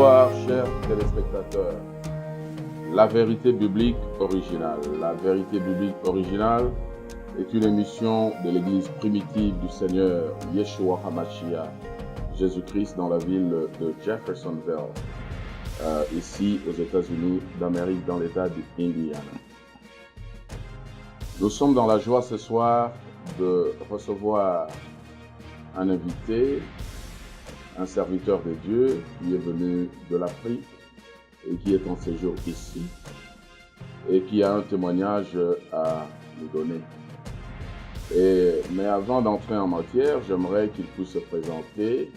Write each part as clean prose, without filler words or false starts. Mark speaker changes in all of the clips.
Speaker 1: Bonsoir, chers téléspectateurs. La vérité biblique originale. La vérité biblique originale est une émission de l'église primitive du Seigneur Yeshua HaMashiach, Jésus-Christ, dans la ville de Jeffersonville, ici aux États-Unis d'Amérique, dans l'État du Indiana. Nous sommes dans la joie ce soir de recevoir un invité, un serviteur de Dieu qui est venu de l'Afrique et qui est en séjour ici et qui a un témoignage à nous donner. Mais avant d'entrer en matière, j'aimerais qu'il puisse se présenter,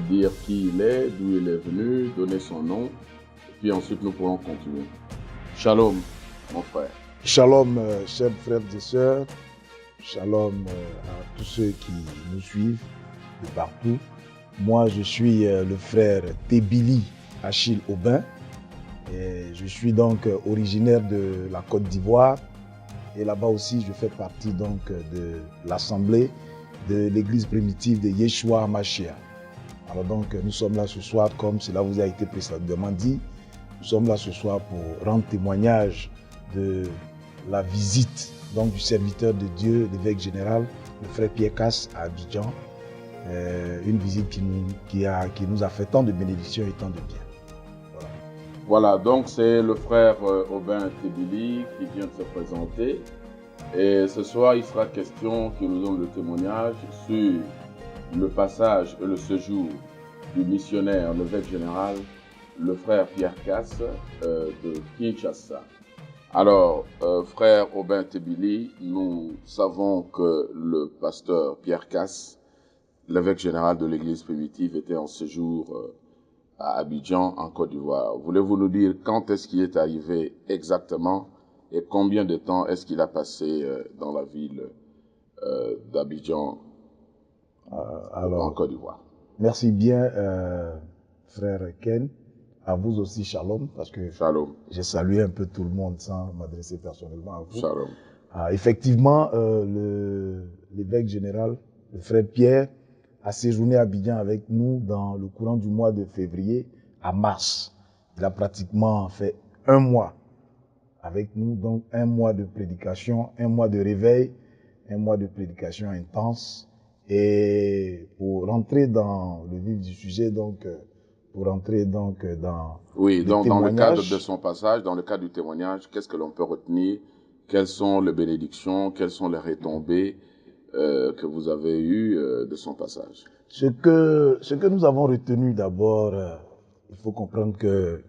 Speaker 1: dire qui il est, d'où il est venu, donner son nom, et puis ensuite nous pourrons continuer. Shalom, mon frère.
Speaker 2: Shalom, chers frères et sœurs. Shalom à tous ceux qui nous suivent de partout. Moi, je suis le frère Tebili Achille Aubin. Et je suis donc originaire de la Côte d'Ivoire. Et là-bas aussi, je fais partie donc de l'assemblée de l'église primitive de Yeshua HaMashiach. Alors donc, nous sommes là ce soir, comme cela vous a été précédemment dit. Nous sommes là ce soir pour rendre témoignage de la visite donc, du serviteur de Dieu, l'évêque général, le frère Pierre Casse à Abidjan. Une visite qui nous a fait tant de bénédictions et tant de bien.
Speaker 1: Voilà, donc c'est le frère Aubin Tebili qui vient de se présenter. Et ce soir, il sera question qu'il nous donne le témoignage sur le passage et le séjour du missionnaire, l'évêque général, le frère Pierre Casse de Kinshasa. Alors, frère Aubin Tebili, nous savons que le pasteur Pierre Casse, l'évêque général de l'église primitive, était en séjour à Abidjan, en Côte d'Ivoire. Voulez-vous nous dire quand est-ce qu'il est arrivé exactement et combien de temps est-ce qu'il a passé dans la ville d'Abidjan, en Côte d'Ivoire?
Speaker 2: Merci bien, frère Ken. À vous aussi, shalom, parce que j'ai salué un peu tout le monde sans m'adresser personnellement à vous.
Speaker 1: Shalom.
Speaker 2: Effectivement, l'évêque général, le frère Pierre, a séjourné à Abidjan avec nous dans le courant du mois de février à mars. Il a pratiquement fait un mois avec nous, donc un mois de prédication, un mois de réveil, un mois de prédication intense. Et pour rentrer dans le vif du sujet, donc, pour rentrer donc dans
Speaker 1: dans le cadre de son passage, dans le cadre du témoignage, qu'est-ce que l'on peut retenir? Quelles sont les bénédictions? Quelles sont les retombées que vous avez eues de son passage?
Speaker 2: Ce que nous avons retenu d'abord, il faut comprendre que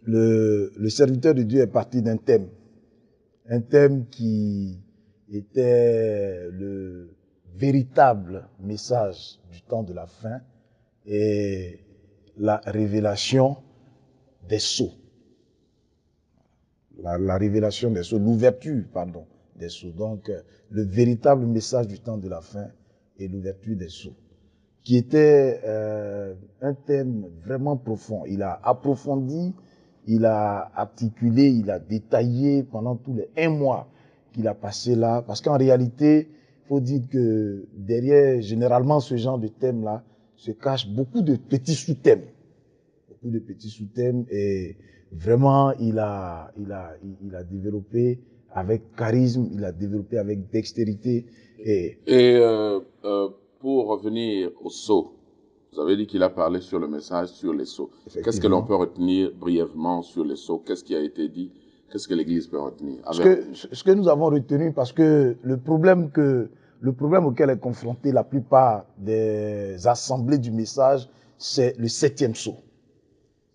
Speaker 2: le serviteur de Dieu est parti d'un thème qui était le véritable message du temps de la fin et la révélation des sceaux. La révélation des sceaux, l'ouverture, pardon, des sceaux. Donc, le véritable message du temps de la fin et l'ouverture des sceaux, qui était un thème vraiment profond. Il a approfondi, il a articulé, il a détaillé pendant tous les 1 mois qu'il a passé là. Parce qu'en réalité, il faut dire que derrière, généralement, ce genre de thème-là, se cachent beaucoup de petits sous-thèmes. Beaucoup de petits sous-thèmes et vraiment, il a développé avec charisme, il a développé avec dextérité.
Speaker 1: Pour revenir au sceau, vous avez dit qu'il a parlé sur le message sur les sceaux. Qu'est-ce que l'on peut retenir brièvement sur les sceaux? Qu'est-ce qui a été dit? Qu'est-ce que l'Église peut retenir?
Speaker 2: Ce que nous avons retenu, parce que le problème auquel est confronté la plupart des assemblées du message, c'est le 7e sceau.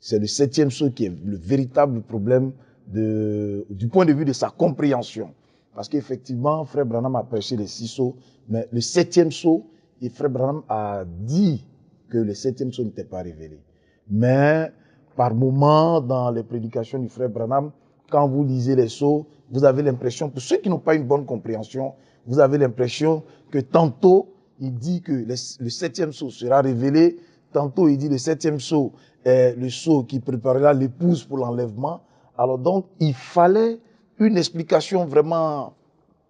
Speaker 2: C'est le 7e sceau qui est le véritable problème du point de vue de sa compréhension. Parce qu'effectivement, Frère Branham a prêché les 6 sceaux, mais le 7e sceau, et Frère Branham a dit que le 7e sceau n'était pas révélé. Mais par moments, dans les prédications du Frère Branham, quand vous lisez les sceaux, vous avez l'impression, pour ceux qui n'ont pas une bonne compréhension, vous avez l'impression que tantôt, il dit que le 7e sceau sera révélé, tantôt il dit le 7e sceau est le sceau qui préparera l'épouse pour l'enlèvement. Alors donc, il fallait une explication vraiment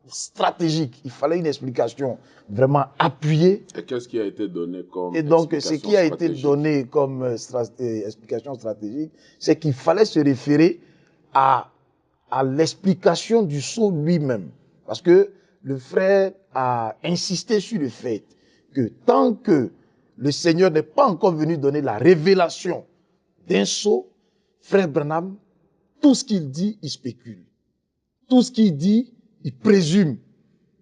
Speaker 2: stratégique. Il fallait une explication vraiment appuyée.
Speaker 1: Et qu'est-ce qui a été donné comme
Speaker 2: Et donc, ce
Speaker 1: explication
Speaker 2: qui a été
Speaker 1: stratégique?
Speaker 2: donné comme explication stratégique, c'est qu'il fallait se référer à l'explication du sceau lui-même. Parce que le frère a insisté sur le fait que tant que le Seigneur n'est pas encore venu donner la révélation d'un sceau, frère Branham, tout ce qu'il dit, il spécule. Tout ce qu'il dit, il présume.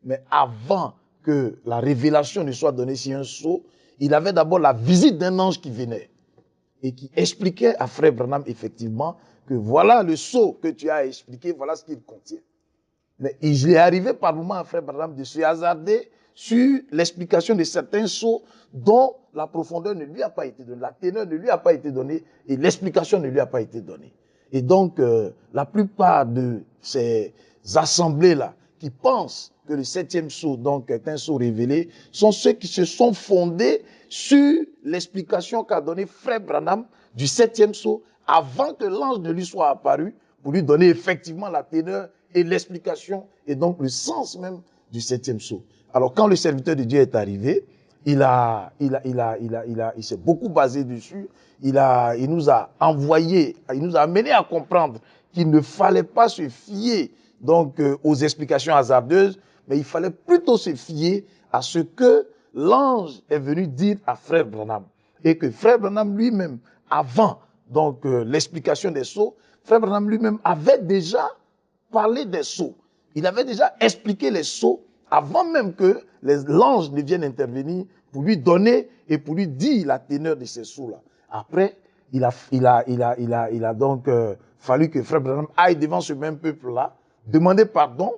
Speaker 2: Mais avant que la révélation ne soit donnée sur un sceau, il avait d'abord la visite d'un ange qui venait et qui expliquait à frère Branham effectivement que voilà le sceau que tu as expliqué, voilà ce qu'il contient. Mais il est arrivé par moment à frère Branham de se hasarder sur l'explication de certains sceaux dont la profondeur ne lui a pas été donnée, la teneur ne lui a pas été donnée et l'explication ne lui a pas été donnée. Et donc, la plupart de ces assemblées-là qui pensent que le 7e sceau donc, est un sceau révélé sont ceux qui se sont fondés sur l'explication qu'a donnée frère Branham du 7e sceau avant que l'ange ne lui soit apparu pour lui donner effectivement la teneur et l'explication et donc le sens même du 7e sceau. Alors quand le serviteur de Dieu est arrivé, il s'est beaucoup basé dessus. Il nous a envoyé, il nous a amené à comprendre qu'il ne fallait pas se fier donc aux explications hasardeuses, mais il fallait plutôt se fier à ce que l'ange est venu dire à frère Branham. Et que frère Branham lui-même, avant donc l'explication des sceaux, frère Branham lui-même avait déjà parlé des sceaux. Il avait déjà expliqué les sceaux avant même que l'ange ne vienne intervenir pour lui donner et pour lui dire la teneur de ces sceaux-là. Après, il a donc fallu que frère Branham aille devant ce même peuple-là, demander pardon,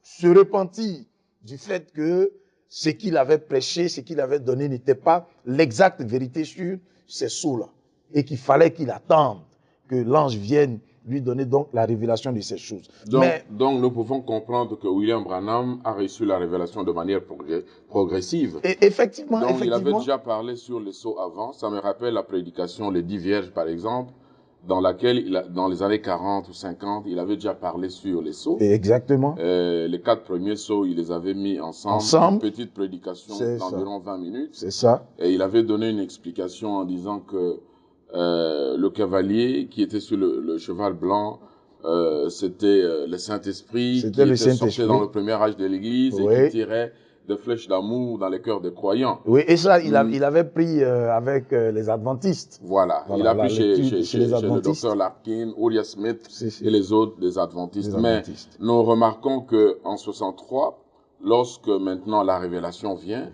Speaker 2: se repentir du fait que ce qu'il avait prêché, ce qu'il avait donné n'était pas l'exacte vérité sur ces sceaux-là. Et qu'il fallait qu'il attende que l'ange vienne lui donner donc la révélation de ces choses.
Speaker 1: Donc nous pouvons comprendre que William Branham a reçu la révélation de manière progressive.
Speaker 2: Et effectivement,
Speaker 1: donc il avait déjà parlé sur les sceaux avant. Ça me rappelle la prédication Les 10 Vierges par exemple, dans laquelle, dans les années 40 ou 50, il avait déjà parlé sur les sceaux.
Speaker 2: Exactement.
Speaker 1: Les 4 premiers sceaux, il les avait mis ensemble. Une petite prédication d'environ 20 minutes.
Speaker 2: C'est ça.
Speaker 1: Et il avait donné une explication en disant que le cavalier qui était sur le cheval blanc, c'était le Saint-Esprit qui était sorti dans le premier âge de l'Église et qui tirait des flèches d'amour dans les cœurs des croyants.
Speaker 2: Oui, et ça, il avait pris avec les adventistes.
Speaker 1: Voilà, il a pris chez le docteur Larkin, Uriah Smith et les autres des adventistes. Mais nous remarquons qu'en 63, lorsque maintenant la révélation vient,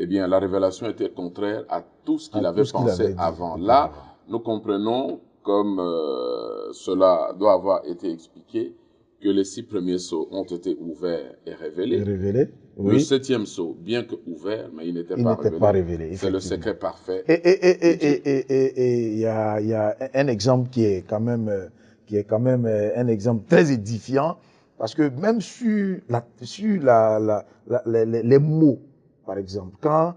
Speaker 1: eh bien, la révélation était contraire à tout ce qu'il avait pensé avant. Là, nous comprenons, comme cela doit avoir été expliqué, que les 6 premiers sceaux ont été ouverts et révélés.
Speaker 2: Oui.
Speaker 1: Le 7e sceau, bien que ouvert, mais il n'était pas révélé. C'est le secret parfait.
Speaker 2: Et il y a un exemple qui est quand même un exemple très édifiant, parce que même sur les mots, par exemple, quand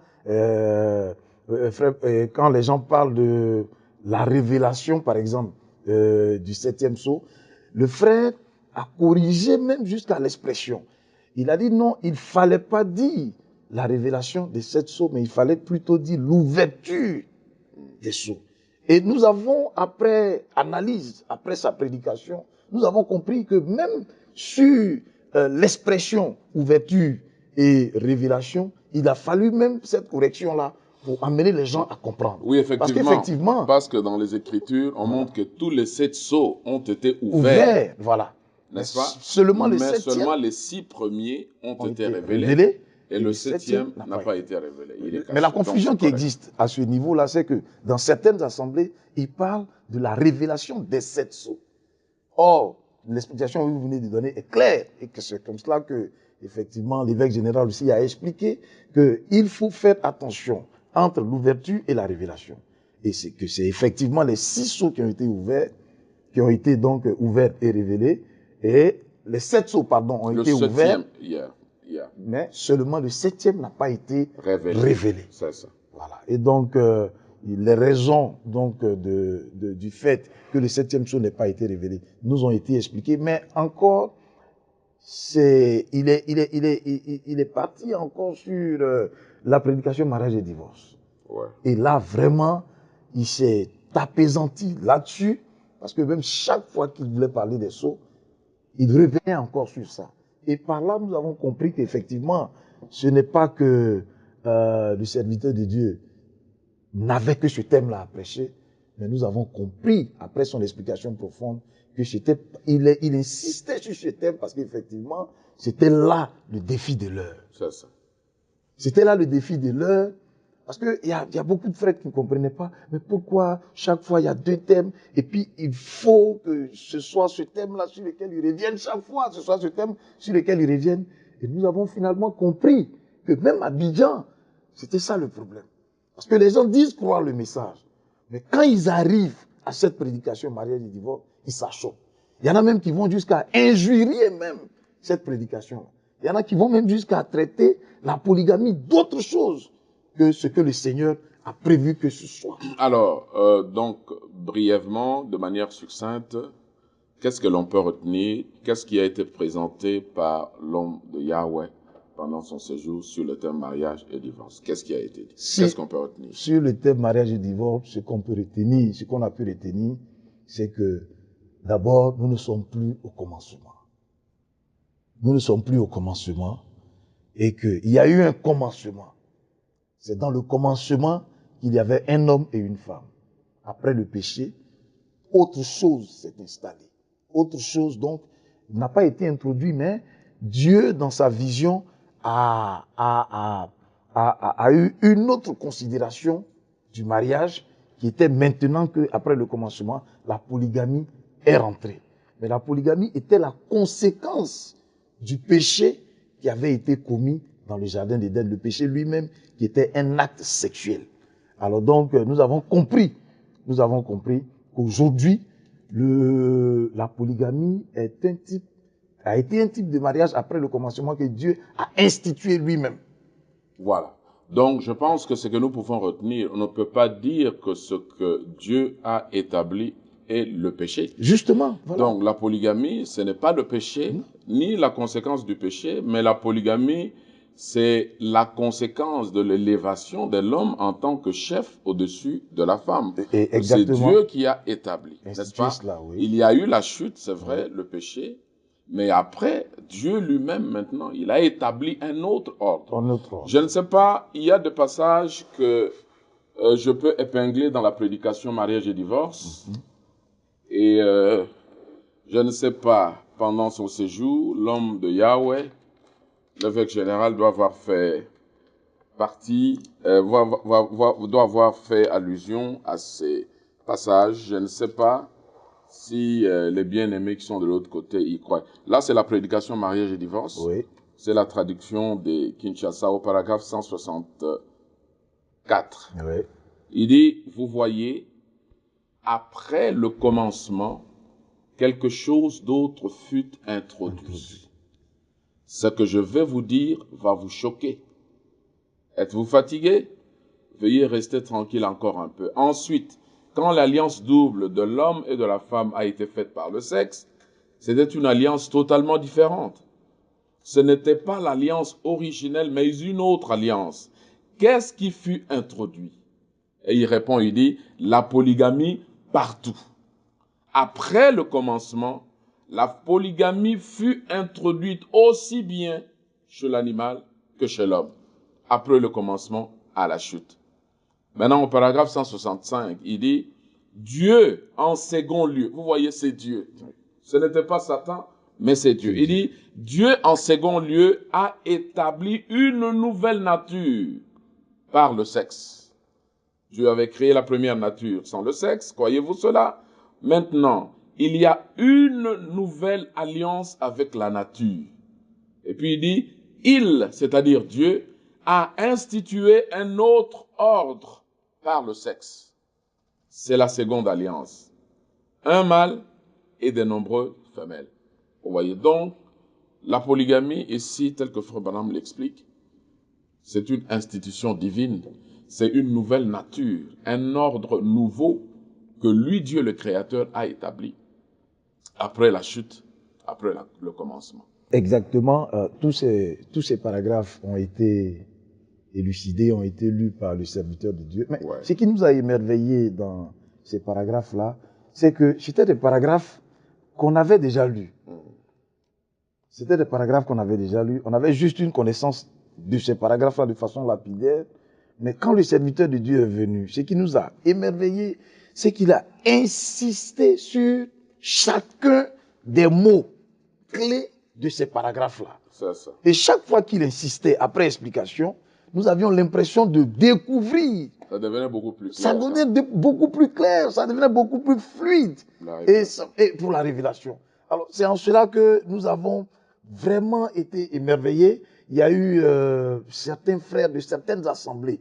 Speaker 2: les gens parlent de la révélation, par exemple, du 7e sceau, le frère a corrigé même jusqu'à l'expression. Il a dit non, il ne fallait pas dire la révélation des 7 sceaux, mais il fallait plutôt dire l'ouverture des sceaux. Et nous avons, après analyse, après sa prédication, nous avons compris que même sur l'expression ouverture et révélation, il a fallu même cette correction-là pour amener les gens à comprendre.
Speaker 1: Oui, effectivement. Parce que dans les Écritures, on montre que tous les 7 sceaux ont été ouverts.
Speaker 2: Voilà.
Speaker 1: N'est-ce pas?
Speaker 2: Seulement
Speaker 1: les 6 premiers ont été révélés. Et le 7e n'a pas été révélé.
Speaker 2: Mais la confusion qui existe à ce niveau-là, c'est que dans certaines assemblées, ils parlent de la révélation des 7 sceaux. Or, l'explication que vous venez de donner est claire. Et que c'est comme cela que, effectivement, l'évêque général aussi a expliqué qu'il faut faire attention entre l'ouverture et la révélation. Et c'est que c'est effectivement les 6 sceaux qui ont été ouverts, qui ont été donc ouverts et révélés. Et les 7 sceaux, pardon, ont été ouverts. Mais seulement le 7e n'a pas été révélé.
Speaker 1: C'est ça.
Speaker 2: Voilà. Et donc, les raisons donc, du fait que le 7e sceau n'ait pas été révélé nous ont été expliquées. Mais encore, il est parti encore sur la prédication mariage et divorce.
Speaker 1: Ouais.
Speaker 2: Et là, vraiment, il s'est apaisanti là-dessus, parce que même chaque fois qu'il voulait parler des sceaux, il revenait encore sur ça. Et par là, nous avons compris qu'effectivement, ce n'est pas que le serviteur de Dieu n'avait que ce thème-là à prêcher, mais nous avons compris, après son explication profonde, que il insistait sur ce thème parce qu'effectivement, c'était là le défi de l'heure.
Speaker 1: C'est ça.
Speaker 2: C'était là le défi de l'heure, parce qu'il y a beaucoup de frères qui ne comprenaient pas, mais pourquoi chaque fois il y a 2 thèmes, et puis il faut que ce soit ce thème-là sur lequel ils reviennent chaque fois, ce soit ce thème sur lequel ils reviennent. Et nous avons finalement compris que même à Abidjan, c'était ça le problème. Parce que les gens disent croire le message, mais quand ils arrivent à cette prédication mariage et divorce, ils s'achoppent. Il y en a même qui vont jusqu'à injurier même cette prédication-là. Il y en a qui vont même jusqu'à traiter la polygamie d'autre chose que ce que le Seigneur a prévu que ce soit.
Speaker 1: Alors, donc, brièvement, de manière succincte, qu'est-ce que l'on peut retenir? Qu'est-ce qui a été présenté par l'homme de Yahweh pendant son séjour sur le thème mariage et divorce? Qu'est-ce qui a été dit? Qu'est-ce qu'on peut retenir?
Speaker 2: Sur le thème mariage et divorce, ce qu'on peut retenir, ce qu'on a pu retenir, c'est que d'abord, nous ne sommes plus au commencement. Nous ne sommes plus au commencement et qu'il y a eu un commencement. C'est dans le commencement qu'il y avait un homme et une femme. Après le péché, autre chose s'est installée. Autre chose, donc, n'a pas été introduit, mais Dieu, dans sa vision, a eu une autre considération du mariage qui était maintenant qu'après le commencement, la polygamie est rentrée. Mais la polygamie était la conséquence du péché qui avait été commis dans le jardin d'Éden, le péché lui-même qui était un acte sexuel. Alors donc, nous avons compris qu'aujourd'hui, la polygamie a été un type de mariage après le commencement que Dieu a institué lui-même.
Speaker 1: Voilà. Donc, je pense que ce que nous pouvons retenir, on ne peut pas dire que ce que Dieu a établi est le péché.
Speaker 2: Justement, voilà.
Speaker 1: Donc, la polygamie, ce n'est pas le péché, ni la conséquence du péché, mais la polygamie, c'est la conséquence de l'élévation de l'homme en tant que chef au-dessus de la femme. C'est Dieu qui a établi, n'est-ce pas?
Speaker 2: Cela, oui.
Speaker 1: Il y a eu la chute, c'est vrai, le péché, mais après, Dieu lui-même, maintenant, il a établi un autre ordre. Je ne sais pas, il y a des passages que je peux épingler dans la prédication mariage et divorce. Et je ne sais pas, pendant son séjour, l'homme de Yahweh, l'évêque général, doit avoir fait partie, doit avoir fait allusion à ces passages. Je ne sais pas si les bien-aimés qui sont de l'autre côté y croient. Là, c'est la prédication mariage et divorce.
Speaker 2: Oui.
Speaker 1: C'est la traduction de Kinshasa au paragraphe 164.
Speaker 2: Oui.
Speaker 1: Il dit, vous voyez, après le commencement, quelque chose d'autre fut introduit. Ce que je vais vous dire va vous choquer. Êtes-vous fatigué? Veuillez rester tranquille encore un peu. Ensuite, quand l'alliance double de l'homme et de la femme a été faite par le sexe, c'était une alliance totalement différente. Ce n'était pas l'alliance originelle, mais une autre alliance. Qu'est-ce qui fut introduit? Et il répond, il dit, la polygamie partout. Après le commencement, la polygamie fut introduite aussi bien chez l'animal que chez l'homme. Après le commencement, à la chute. Maintenant, au paragraphe 165, il dit, Dieu en second lieu. Vous voyez, c'est Dieu. Ce n'était pas Satan, mais c'est Dieu. Il dit, Dieu en second lieu a établi une nouvelle nature par le sexe. Dieu avait créé la première nature sans le sexe, croyez-vous cela? Maintenant, il y a une nouvelle alliance avec la nature. Et puis il dit, il, c'est-à-dire Dieu, a institué un autre ordre par le sexe. C'est la seconde alliance. Un mâle et de nombreuses femelles. Vous voyez donc, la polygamie ici, tel que Frère Branham l'explique, c'est une institution divine. C'est une nouvelle nature, un ordre nouveau que lui, Dieu le Créateur, a établi après la chute, après le commencement.
Speaker 2: Exactement, tous ces paragraphes ont été élucidés, ont été lus par le serviteur de Dieu. Mais ce qui nous a émerveillé dans ces paragraphes-là, c'est que c'était des paragraphes qu'on avait déjà lus. C'était des paragraphes qu'on avait déjà lus. On avait juste une connaissance de ces paragraphes-là de façon lapidaire. Mais quand le serviteur de Dieu est venu, ce qui nous a émerveillé, c'est qu'il a insisté sur chacun des mots clés de ces paragraphes-là. Et chaque fois qu'il insistait après explication, nous avions l'impression de découvrir.
Speaker 1: Ça devenait beaucoup plus clair.
Speaker 2: Ça devenait beaucoup plus clair, ça devenait beaucoup plus fluide. Et pour la révélation. Alors, c'est en cela que nous avons vraiment été émerveillés. Il y a eu certains frères de certaines assemblées,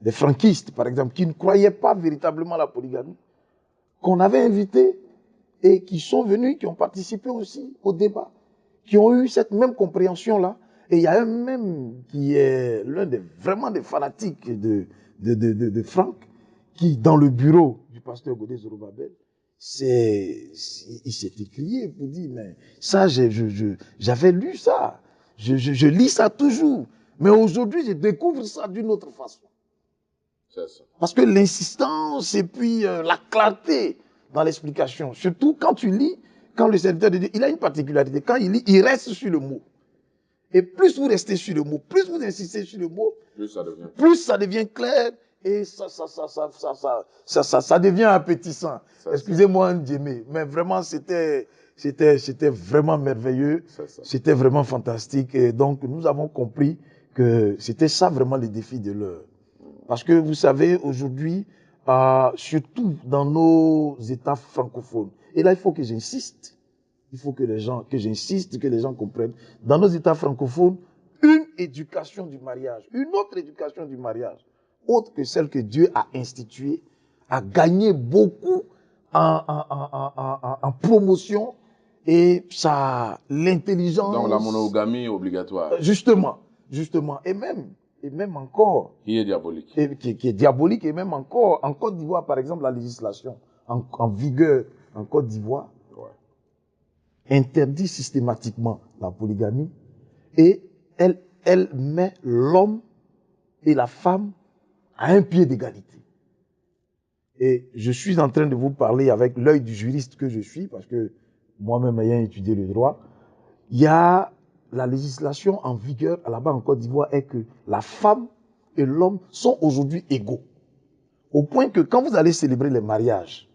Speaker 2: des franquistes par exemple, qui ne croyaient pas véritablement à la polygamie, qu'on avait invités et qui sont venus, qui ont participé aussi au débat, qui ont eu cette même compréhension-là. Et il y a un même qui est l'un des vraiment des fanatiques de Franck, qui dans le bureau du pasteur Godé Zorobabel, il s'est écrié pour dire, mais ça, j'avais lu ça, je lis ça toujours, mais aujourd'hui, je découvre ça d'une autre façon.
Speaker 1: C'est ça.
Speaker 2: Parce que l'insistance et puis la clarté dans l'explication, surtout quand tu lis, quand le serviteur de Dieu, il a une particularité, quand il lit, il reste sur le mot. Et plus vous restez sur le mot, plus vous insistez sur le mot, plus ça devient clair et ça devient appétissant. Excusez-moi, Ndjemé, mais vraiment, c'était vraiment merveilleux. C'était vraiment fantastique. Et donc, nous avons compris que c'était ça vraiment le défi de l'heure. Parce que vous savez, aujourd'hui, surtout dans nos États francophones, et là, il faut que j'insiste, que les gens comprennent. Dans nos États francophones, une éducation du mariage, une autre éducation du mariage, autre que celle que Dieu a instituée, a gagné beaucoup en promotion et l'intelligence.
Speaker 1: Donc la monogamie obligatoire.
Speaker 2: Justement. Et même encore.
Speaker 1: Qui est diabolique.
Speaker 2: Qui est diabolique et même encore. En Côte d'Ivoire, par exemple, la législation en vigueur en Côte d'Ivoire interdit systématiquement la polygamie et elle met l'homme et la femme à un pied d'égalité. Et je suis en train de vous parler avec l'œil du juriste que je suis, parce que moi-même ayant étudié le droit, il y a la législation en vigueur là-bas en Côte d'Ivoire est que la femme et l'homme sont aujourd'hui égaux. Au point que quand vous allez célébrer les mariages,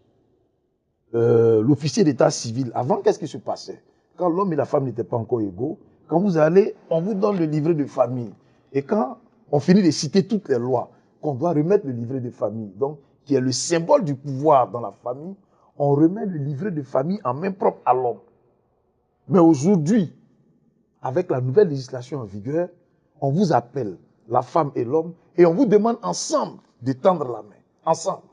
Speaker 2: l'officier d'état civil, avant, qu'est-ce qui se passait? Quand l'homme et la femme n'étaient pas encore égaux, quand vous allez, on vous donne le livret de famille. Et quand on finit de citer toutes les lois, qu'on doit remettre le livret de famille, donc qui est le symbole du pouvoir dans la famille, on remet le livret de famille en main propre à l'homme. Mais aujourd'hui, avec la nouvelle législation en vigueur, on vous appelle, la femme et l'homme, et on vous demande ensemble de tendre la main. Ensemble.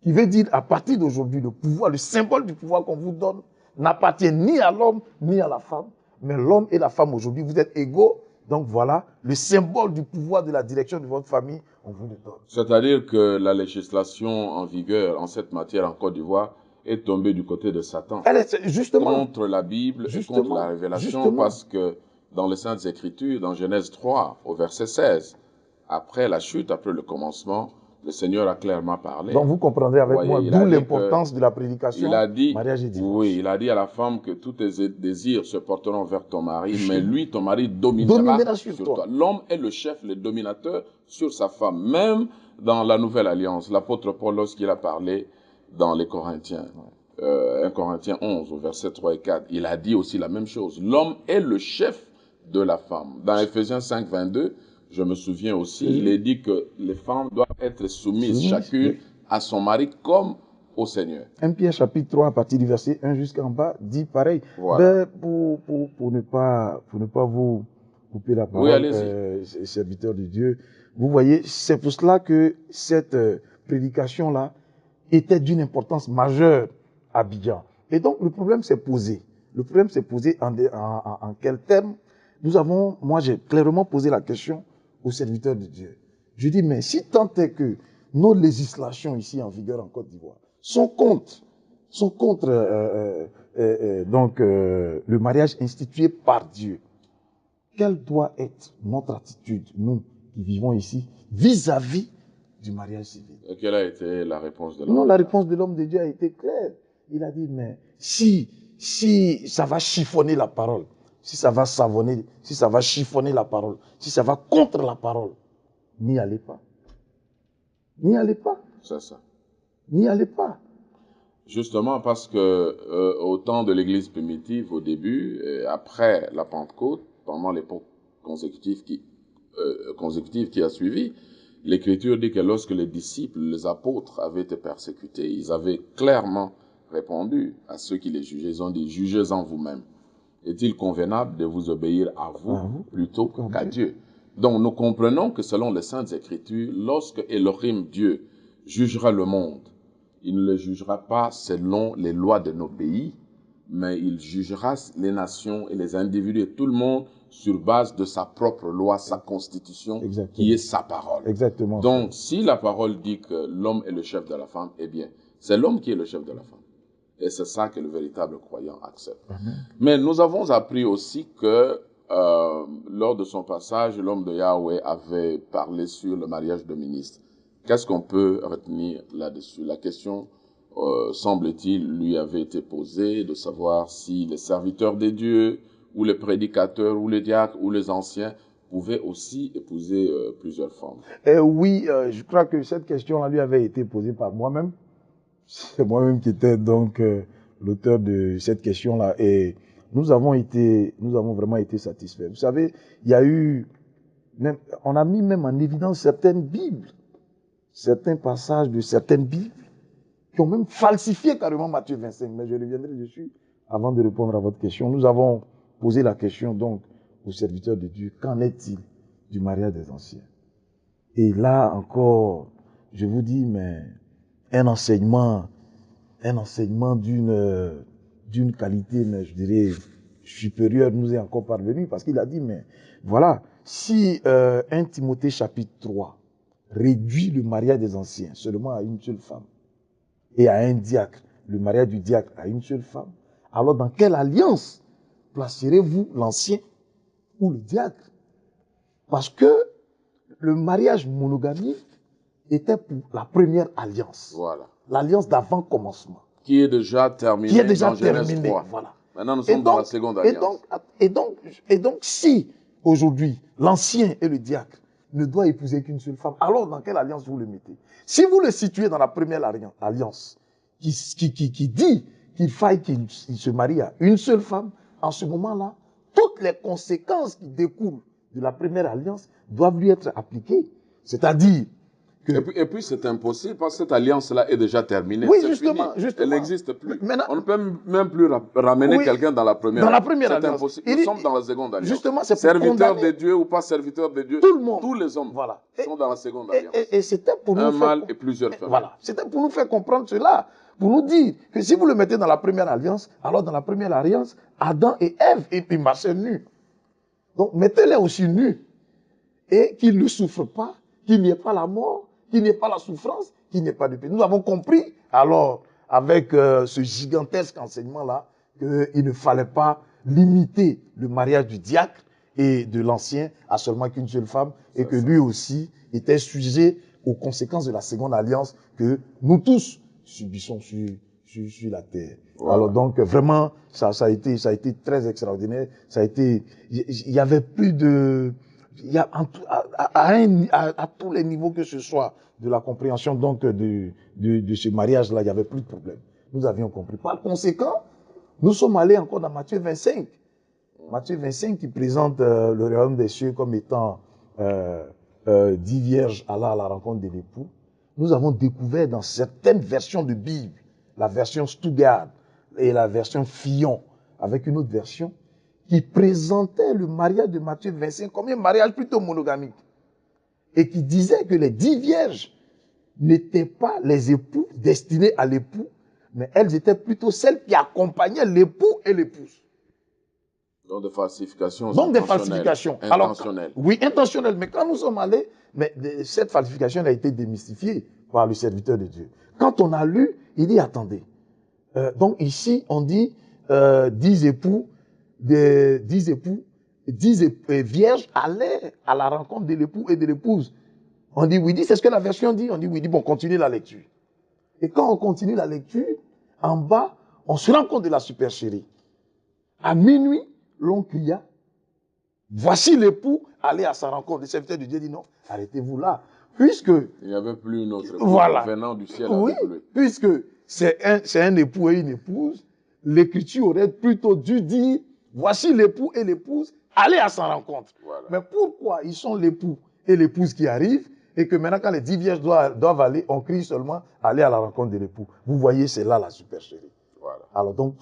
Speaker 2: Qui veut dire, à partir d'aujourd'hui, le pouvoir, le symbole du pouvoir qu'on vous donne, n'appartient ni à l'homme, ni à la femme. Mais l'homme et la femme, aujourd'hui, vous êtes égaux. Donc voilà, le symbole du pouvoir de la direction de votre famille, on vous le donne.
Speaker 1: C'est-à-dire que la législation en vigueur en cette matière en Côte d'Ivoire est tombée du côté de Satan.
Speaker 2: Elle est justement
Speaker 1: contre la Bible et contre la révélation, parce que dans les Saintes Écritures, dans Genèse 3, au verset 16, après la chute, après le commencement, le Seigneur a clairement parlé.
Speaker 2: Donc vous comprendrez avec moi d'où l'importance de la prédication, mariage et divorce.
Speaker 1: Oui, il a dit à la femme que tous tes désirs se porteront vers ton mari, mais lui, ton mari, dominera sur toi. L'homme est le chef, le dominateur sur sa femme. Même dans la Nouvelle Alliance, l'apôtre Paul, lorsqu'il a parlé dans les Corinthiens, 1 Corinthiens 11, au verset 3 et 4, il a dit aussi la même chose. L'homme est le chef de la femme. Dans Ephésiens 5, 22, je me souviens aussi, il est dit que les femmes doivent être soumises chacune à son mari comme au Seigneur.
Speaker 2: 1 Pierre chapitre 3, à partir du verset 1 jusqu'en bas, dit pareil. Voilà. Pour ne pas vous couper la parole, serviteur de Dieu, vous voyez, c'est pour cela que cette prédication-là était d'une importance majeure à Abidjan. Et donc, le problème s'est posé. Le problème s'est posé en quels termes? Moi, j'ai clairement posé la question aux serviteurs de Dieu. Je dis, mais si tant est que nos législations ici en vigueur en Côte d'Ivoire sont contre sont contre le mariage institué par Dieu. Quelle doit être notre attitude, nous qui vivons ici, vis-à-vis du mariage civil?
Speaker 1: Et quelle a été la réponse de l'homme?
Speaker 2: Non, la réponse de l'homme de Dieu a été claire. Il a dit, mais si ça va chiffonner la parole, si ça va savonner, si ça va chiffonner la parole, si ça va contre la parole, n'y allez pas. N'y allez pas.
Speaker 1: C'est ça.
Speaker 2: N'y allez pas.
Speaker 1: Justement parce que au temps de l'Église primitive, au début, et après la Pentecôte, pendant l'époque consécutive qui a suivi, l'Écriture dit que lorsque les disciples, les apôtres avaient été persécutés, ils avaient clairement répondu à ceux qui les jugeaient. Ils ont dit, jugez-en vous-même. Est-il convenable de vous obéir à vous plutôt qu'à Dieu? Donc nous comprenons que selon les Saintes Écritures, lorsque Elohim, Dieu, jugera le monde, il ne le jugera pas selon les lois de nos pays, mais il jugera les nations et les individus et tout le monde sur base de sa propre loi, sa constitution,
Speaker 2: Exactement.
Speaker 1: qui est sa parole.
Speaker 2: Exactement.
Speaker 1: Donc, si la parole dit que l'homme est le chef de la femme, eh bien, c'est l'homme qui est le chef de la femme. Et c'est ça que le véritable croyant accepte. Mais nous avons appris aussi que lors de son passage, l'homme de Yahweh avait parlé sur le mariage de ministres. Qu'est-ce qu'on peut retenir là-dessus? La question, semble-t-il, lui avait été posée de savoir si les serviteurs des dieux, ou les prédicateurs, ou les diacres, ou les anciens pouvaient aussi épouser plusieurs femmes.
Speaker 2: Oui, je crois que cette question-là lui avait été posée par moi-même. C'est moi-même qui étais donc l'auteur de cette question-là. Et nous avons vraiment été satisfaits. Vous savez, il y a eu, on a mis même en évidence certaines Bibles, certains passages de certaines Bibles qui ont même falsifié carrément Matthieu 25. Mais je reviendrai dessus avant de répondre à votre question. Nous avons posé la question donc aux serviteurs de Dieu. Qu'en est-il du mariage des anciens? Et là encore, je vous dis, mais un enseignement d'une qualité, mais je dirais, supérieure nous est encore parvenu, parce qu'il a dit, mais voilà, si 1 Timothée chapitre 3 réduit le mariage des anciens seulement à une seule femme, et à un diacre, le mariage du diacre à une seule femme, alors dans quelle alliance placerez-vous l'ancien ou le diacre? Parce que le mariage monogamique était pour la première alliance.
Speaker 1: Voilà.
Speaker 2: L'alliance d'avant commencement.
Speaker 1: Qui est déjà terminée.
Speaker 2: Qui est déjà
Speaker 1: dans Genèse
Speaker 2: terminée.
Speaker 1: 3.
Speaker 2: Voilà.
Speaker 1: Maintenant, nous sommes dans la seconde alliance.
Speaker 2: Et donc, si aujourd'hui l'ancien et le diacre ne doivent épouser qu'une seule femme, alors dans quelle alliance vous le mettez? Si vous le situez dans la première alliance, qui dit qu'il faille qu'il se marie à une seule femme, en ce moment-là, toutes les conséquences qui découlent de la première alliance doivent lui être appliquées. C'est-à-dire que...
Speaker 1: Et puis c'est impossible parce que cette alliance-là est déjà terminée.
Speaker 2: Oui,
Speaker 1: c'est
Speaker 2: justement.
Speaker 1: Elle n'existe plus.
Speaker 2: Maintenant,
Speaker 1: on ne peut même plus ramener quelqu'un dans la première alliance.
Speaker 2: Dans la première alliance.
Speaker 1: C'est impossible. Nous sommes dans la seconde alliance.
Speaker 2: Justement, c'est pour
Speaker 1: serviteurs de Dieu ou pas serviteurs de Dieu,
Speaker 2: tout le monde.
Speaker 1: tous les hommes sont dans la seconde alliance.
Speaker 2: Et c'était pour nous
Speaker 1: un mâle et plusieurs femmes.
Speaker 2: Voilà. C'était pour nous faire comprendre cela. Pour nous dire que si vous le mettez dans la première alliance, alors dans la première alliance, Adam et Ève, et puis marchaient nus. Donc mettez-les aussi nus. Et qu'ils ne souffrent pas, qu'il n'y ait pas la mort, qu'il n'y ait pas la souffrance, qu'il n'y ait pas de paix. Nous avons compris, alors, avec ce gigantesque enseignement-là, qu'il ne fallait pas limiter le mariage du diacre et de l'ancien à seulement qu'une seule femme, et que lui aussi était sujet aux conséquences de la seconde alliance que nous tous subissons sur la terre. Voilà. Alors donc, vraiment, ça a été très extraordinaire. Il y avait plus de... à tous les niveaux que ce soit de la compréhension donc de ce mariage-là, il n'y avait plus de problème. Nous avions compris. Par conséquent, nous sommes allés encore dans Matthieu 25. Matthieu 25 qui présente le royaume des cieux comme étant 10 vierges allant à la rencontre de l'époux. Nous avons découvert dans certaines versions de Bible, la version Stuttgart et la version Fillon, avec une autre version, qui présentait le mariage de Matthieu 25 comme un mariage plutôt monogamique. Et qui disait que les 10 vierges n'étaient pas les époux destinés à l'époux, mais elles étaient plutôt celles qui accompagnaient l'époux et l'épouse.
Speaker 1: Donc des falsifications.
Speaker 2: Donc des falsifications.
Speaker 1: Intentionnelles.
Speaker 2: Alors, oui, intentionnelles. Mais quand nous sommes allés, cette falsification a été démystifiée par le serviteur de Dieu. Quand on a lu, il dit, attendez, Donc ici, on dit 10 époux, 10 vierges allaient à la rencontre de l'époux et de l'épouse. On dit oui, c'est ce que la version dit. On dit oui, bon, continuez la lecture. Et quand on continue la lecture, en bas, on se rend compte de la supercherie. À minuit, l'on cria, voici l'époux, allez à sa rencontre. Le serviteur de Dieu dit non, arrêtez-vous là. Puisque...
Speaker 1: il n'y avait plus une autre épouse
Speaker 2: voilà,
Speaker 1: venant du ciel
Speaker 2: oui,
Speaker 1: avec lui.
Speaker 2: Puisque c'est un époux et une épouse, l'écriture aurait plutôt dû dire, voici l'époux et l'épouse, allez à sa rencontre.
Speaker 1: Voilà.
Speaker 2: Mais pourquoi ils sont l'époux et l'épouse qui arrivent et que maintenant quand les 10 vierges doivent aller, on crie seulement aller à la rencontre de l'époux. Vous voyez, c'est là la supercherie.
Speaker 1: Voilà.
Speaker 2: Alors donc,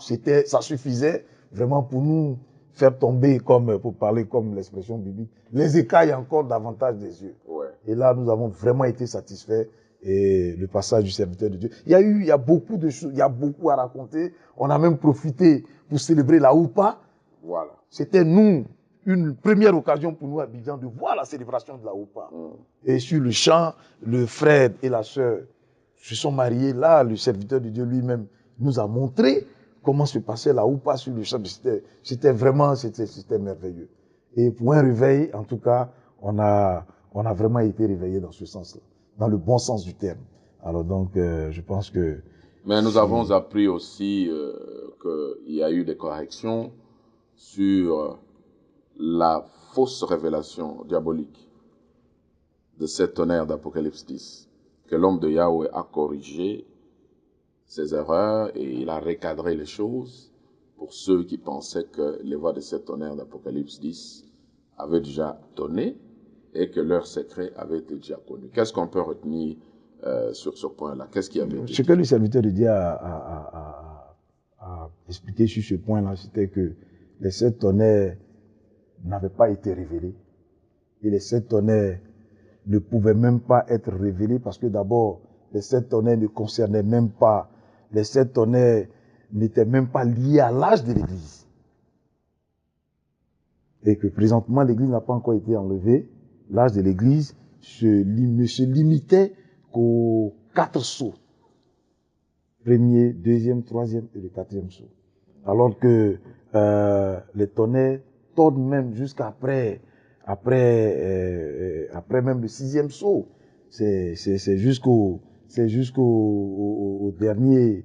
Speaker 2: ça suffisait vraiment pour nous faire tomber, comme pour parler comme l'expression biblique, les écailles encore davantage des yeux.
Speaker 1: Ouais.
Speaker 2: Et là, nous avons vraiment été satisfaits. Et le passage du serviteur de Dieu. Il y a beaucoup de choses, il y a beaucoup à raconter. On a même profité pour célébrer la Oupa.
Speaker 1: Voilà.
Speaker 2: C'était nous, une première occasion pour nous, Abidjan, de voir la célébration de la Oupa. Et sur le champ, le frère et la sœur se sont mariés. Là, le serviteur de Dieu lui-même nous a montré comment se passait la Oupa sur le champ. C'était vraiment, c'était merveilleux. Et pour un réveil, en tout cas, on a vraiment été réveillés dans ce sens-là, dans le bon sens du terme. Alors donc, je pense que...
Speaker 1: Mais nous avons appris aussi qu'il y a eu des corrections sur la fausse révélation diabolique de cet tonnerre d'Apocalypse 10, que l'homme de Yahweh a corrigé ses erreurs et il a recadré les choses pour ceux qui pensaient que les voix de cet tonnerre d'Apocalypse 10 avaient déjà donné et que leur secret avait été déjà connu. Qu'est-ce qu'on peut retenir sur ce point-là? Qu'est-ce qui avait été dit?
Speaker 2: Ce que le serviteur de Dieu a expliqué sur ce point-là, c'était que les 7 tonnerres n'avaient pas été révélés. Et les 7 tonnerres ne pouvaient même pas être révélés parce que d'abord, les 7 tonnerres ne concernaient même pas, les 7 tonnerres n'étaient même pas liés à l'âge de l'Église. Et que présentement, l'Église n'a pas encore été enlevée. L'âge de l'Église ne se limitait qu'aux 4 sceaux. Premier, deuxième, troisième et le 4e sceau. Alors que les tonnerres tournent même jusqu'après même le 6e sceau. C'est jusqu'au dernier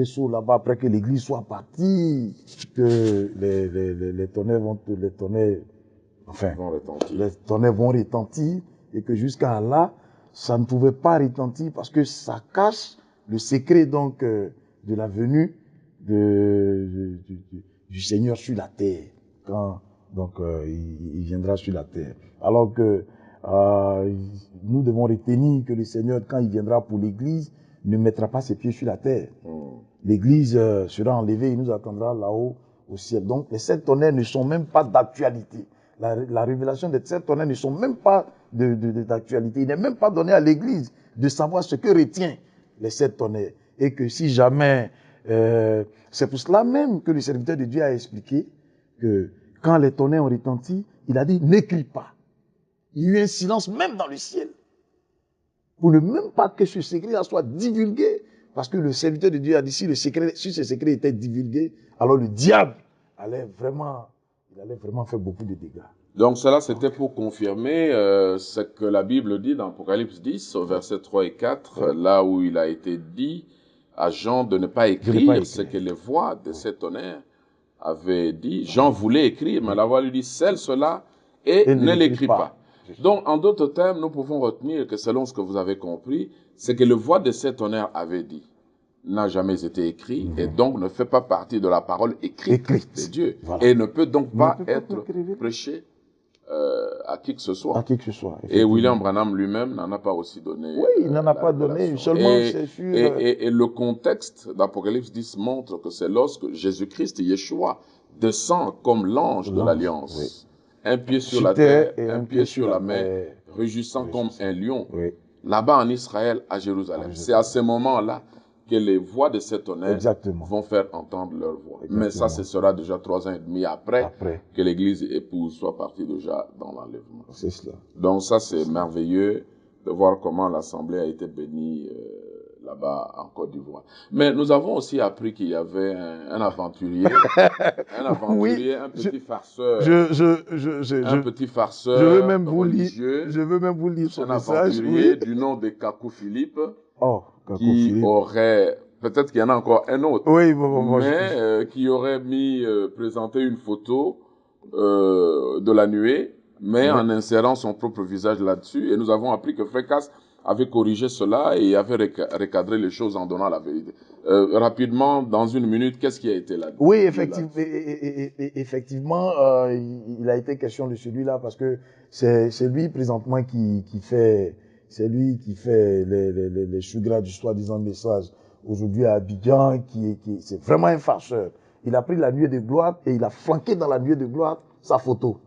Speaker 2: sceau là-bas, après que l'Église soit partie, que les tonnerres vont retentir, et que jusqu'à là, ça ne pouvait pas retentir parce que ça cache le secret donc de la venue du Seigneur sur la terre, quand donc il viendra sur la terre. Alors que nous devons retenir que le Seigneur, quand il viendra pour l'Église, ne mettra pas ses pieds sur la terre. L'Église sera enlevée, il nous attendra là-haut au ciel. Donc les 7 tonnerres ne sont même pas d'actualité. La révélation des 7 tonnerres ne sont même pas d'actualité. Il n'est même pas donné à l'Église de savoir ce que retient les 7 tonnerres. Et que si jamais... c'est pour cela même que le serviteur de Dieu a expliqué que quand les tonnerres ont retenti, il a dit « n'écris pas ». Il y a eu un silence même dans le ciel. Pour ne même pas que ce secret soit divulgué. Parce que le serviteur de Dieu a dit si ce secret était divulgué, alors le diable allait vraiment faire beaucoup de dégâts.
Speaker 1: Donc cela, c'était pour confirmer ce que la Bible dit dans Apocalypse 10, au verset 3 et 4, là où il a été dit à Jean de ne pas écrire ce que les voix de ces tonnerres avaient dit. Jean voulait écrire, mais la voix lui dit, scelle cela et ne l'écris pas. Donc, en d'autres termes, nous pouvons retenir que selon ce que vous avez compris, c'est que le voix de ces tonnerres avait dit n'a jamais été écrit et donc ne fait pas partie de la parole écrite de Dieu. Voilà. Et ne peut donc pas être prêché à qui que ce soit.
Speaker 2: À qui que ce soit.
Speaker 1: Et William Branham lui-même n'en a pas aussi donné.
Speaker 2: Oui, il n'en a pas donné, seulement c'est sûr.
Speaker 1: Et le contexte d'Apocalypse 10 montre que c'est lorsque Jésus-Christ, Yeshua, descend comme l'ange de l'Alliance. Oui. Un pied sur la terre et un pied sur la mer, rugissant comme un lion, là-bas en Israël, à Jérusalem. C'est à ce moment-là que les voix de ces tonnerres vont faire entendre leur voix. Exactement. Mais ça, ce sera déjà 3 ans et demi après que l'Église épouse soit partie déjà dans l'enlèvement.
Speaker 2: C'est cela.
Speaker 1: Donc ça, c'est merveilleux de voir comment l'Assemblée a été bénie là-bas en Côte d'Ivoire. Mais nous avons aussi appris qu'il y avait un aventurier,
Speaker 2: Oui,
Speaker 1: un petit farceur, petit
Speaker 2: je veux
Speaker 1: farceur
Speaker 2: même vous lire,
Speaker 1: religieux,
Speaker 2: je veux même vous lire son
Speaker 1: un
Speaker 2: message.
Speaker 1: aventurier
Speaker 2: Oui.
Speaker 1: du nom de Kakou Philippe,
Speaker 2: Oh, Kakou
Speaker 1: qui
Speaker 2: Philippe.
Speaker 1: aurait, peut-être qu'il y en a encore un autre,
Speaker 2: Oui, bon,
Speaker 1: mais qui aurait présenté une photo de la nuée, mais en insérant son propre visage là-dessus. Et nous avons appris que Frécasse avait corrigé cela et avait recadré les choses en donnant la vérité. Rapidement, dans une minute, qu'est-ce qui a été là?
Speaker 2: Oui, effectivement, il a été question de celui-là parce que c'est lui présentement qui fait, c'est lui qui fait les choux gras du soi-disant message aujourd'hui à Abidjan, c'est vraiment un farceur. Il a pris la nuée de gloire et il a flanqué dans la nuée de gloire sa photo.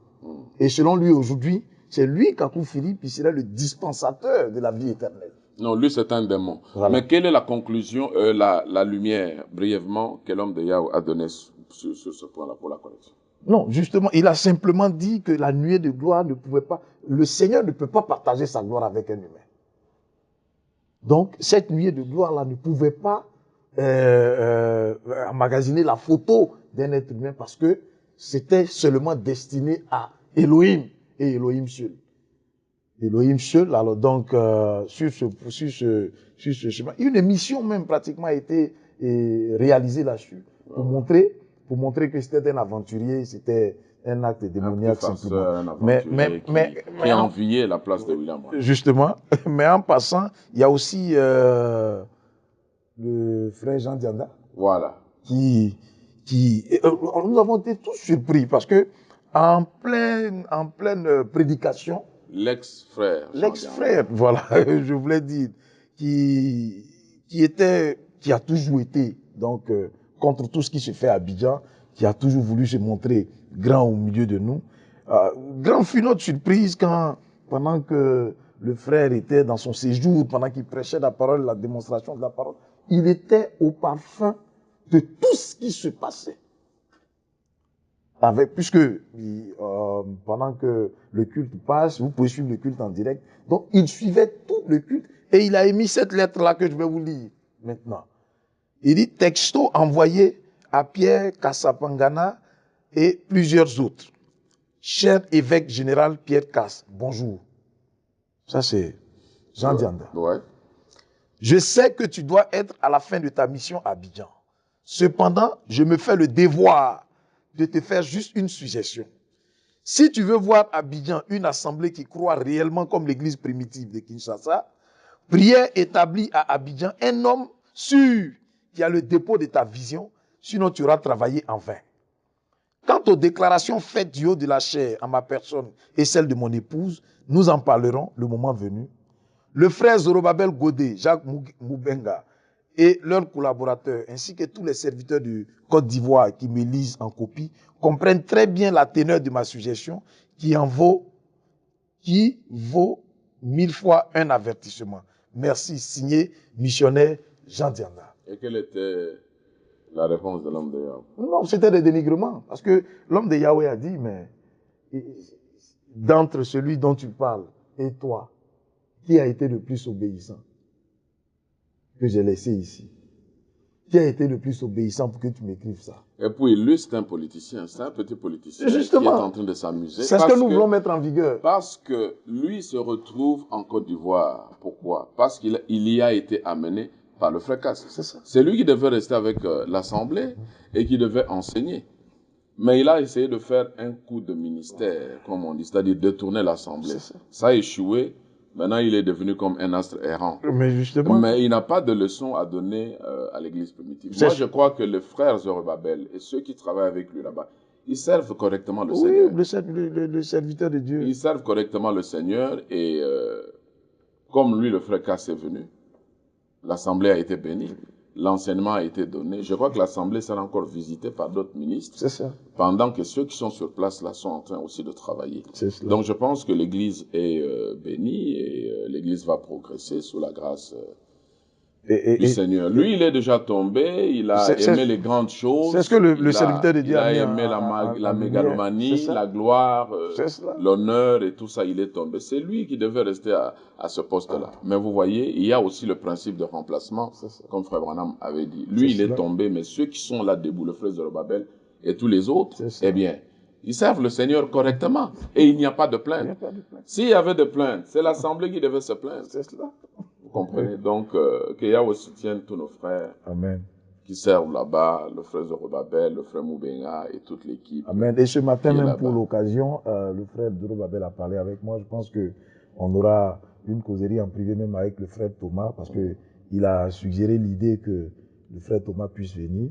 Speaker 2: Et selon lui aujourd'hui, c'est lui, Kakou Philippe, qui serait le dispensateur de la vie éternelle.
Speaker 1: Non, lui, c'est un démon. Voilà. Mais quelle est la conclusion, la lumière, brièvement, que l'homme de Yahweh a donnée sur ce point-là pour la correction?
Speaker 2: Non, justement, il a simplement dit que la nuée de gloire ne pouvait pas... Le Seigneur ne peut pas partager sa gloire avec un humain. Donc, cette nuée de gloire-là ne pouvait pas emmagasiner la photo d'un être humain parce que c'était seulement destiné à Elohim et Elohim seul. Elohim seul, alors donc, sur ce chemin, une émission même pratiquement a été réalisée là-dessus pour montrer que c'était un aventurier, c'était un acte démoniaque simplement.
Speaker 1: Un aventurier qui enviait la place de William.
Speaker 2: Justement, mais en passant, il y a aussi le frère Jean Dianda.
Speaker 1: Voilà.
Speaker 2: Nous avons été tous surpris parce que en pleine prédication,
Speaker 1: l'ex-frère,
Speaker 2: voilà, je voulais dire, qui a toujours été donc contre tout ce qui se fait à Abidjan, qui a toujours voulu se montrer grand au milieu de nous. Grand fut notre surprise quand, pendant que le frère était dans son séjour, pendant qu'il prêchait la parole, la démonstration de la parole, il était au parfum de tout ce qui se passait. Puisque pendant que le culte passe, vous pouvez suivre le culte en direct. Donc, il suivait tout le culte et il a émis cette lettre-là que je vais vous lire maintenant. Il dit texto envoyé à Pierre Kassapangana et plusieurs autres. Cher évêque général Pierre Kass, bonjour. Ça, c'est Jean Dianda.
Speaker 1: Ouais.
Speaker 2: Je sais que tu dois être à la fin de ta mission à Abidjan. Cependant, je me fais le devoir de te faire juste une suggestion. Si tu veux voir à Abidjan une assemblée qui croit réellement comme l'église primitive de Kinshasa, prière établie à Abidjan un homme sûr qui a le dépôt de ta vision, sinon tu auras travaillé en vain. Quant aux déclarations faites du haut de la chair en ma personne et celle de mon épouse, nous en parlerons le moment venu. Le frère Zorobabel Godé, Jacques Moubenga et leurs collaborateurs, ainsi que tous les serviteurs de Côte d'Ivoire qui me lisent en copie, comprennent très bien la teneur de ma suggestion qui vaut 1000 fois un avertissement. Merci, signé missionnaire Jean Dianda.
Speaker 1: Et quelle était la réponse de l'homme de Yahweh?
Speaker 2: Non, c'était des dénigrements. Parce que l'homme de Yahweh a dit, mais d'entre celui dont tu parles et toi, qui a été le plus obéissant que j'ai laissé ici? Qui a été le plus obéissant pour que tu m'écrives ça?
Speaker 1: Et puis lui, c'est un politicien, c'est un petit politicien
Speaker 2: Justement,
Speaker 1: qui est en train de s'amuser.
Speaker 2: C'est ce que nous voulons mettre en vigueur.
Speaker 1: Parce que lui se retrouve en Côte d'Ivoire. Pourquoi? Parce qu'il y a été amené par le Frécasse.
Speaker 2: C'est ça.
Speaker 1: C'est lui qui devait rester avec l'Assemblée et qui devait enseigner. Mais il a essayé de faire un coup de ministère, comme on dit, c'est-à-dire détourner l'Assemblée. Ça a échoué. Maintenant, il est devenu comme un astre errant.
Speaker 2: Mais justement.
Speaker 1: Mais il n'a pas de leçon à donner à l'église primitive. Moi, je crois que les frères Zorobabel et ceux qui travaillent avec lui là-bas, ils servent correctement le Seigneur.
Speaker 2: Oui, le serviteur de Dieu.
Speaker 1: Ils servent correctement le Seigneur et comme lui, le frère Kass est venu, l'assemblée a été bénie, l'enseignement a été donné. Je crois que l'assemblée sera encore visitée par d'autres ministres.
Speaker 2: C'est ça.
Speaker 1: Pendant que ceux qui sont sur place là sont en train aussi de travailler. Donc je pense que l'église est bénie et l'église va progresser sous la grâce du Seigneur. Lui, il est déjà tombé, il a aimé les grandes choses.
Speaker 2: C'est ce que le serviteur de Dieu
Speaker 1: a aimé la mégalomanie, la gloire, l'honneur et tout ça, il est tombé. C'est lui qui devait rester à ce poste-là. Mais vous voyez, il y a aussi le principe de remplacement, comme Frère Branham avait dit. Lui, il est tombé, mais ceux qui sont là debout, le frère Zorobabel et tous les autres, eh bien, ils servent le Seigneur correctement. Et il n'y a pas de plainte. S'il y avait de plainte, c'est l'Assemblée qui devait se plaindre.
Speaker 2: C'est cela.
Speaker 1: Vous comprenez? Donc, que Yahweh soutienne tous nos frères
Speaker 2: Amen.
Speaker 1: Qui servent là-bas, le frère Zorobabel, le frère Moubenga et toute l'équipe.
Speaker 2: Amen. Et ce matin, même pour l'occasion, le frère Zorobabel a parlé avec moi. Je pense qu'on aura une causerie en privé même avec le frère Thomas, parce qu'il a suggéré l'idée que le frère Thomas puisse venir.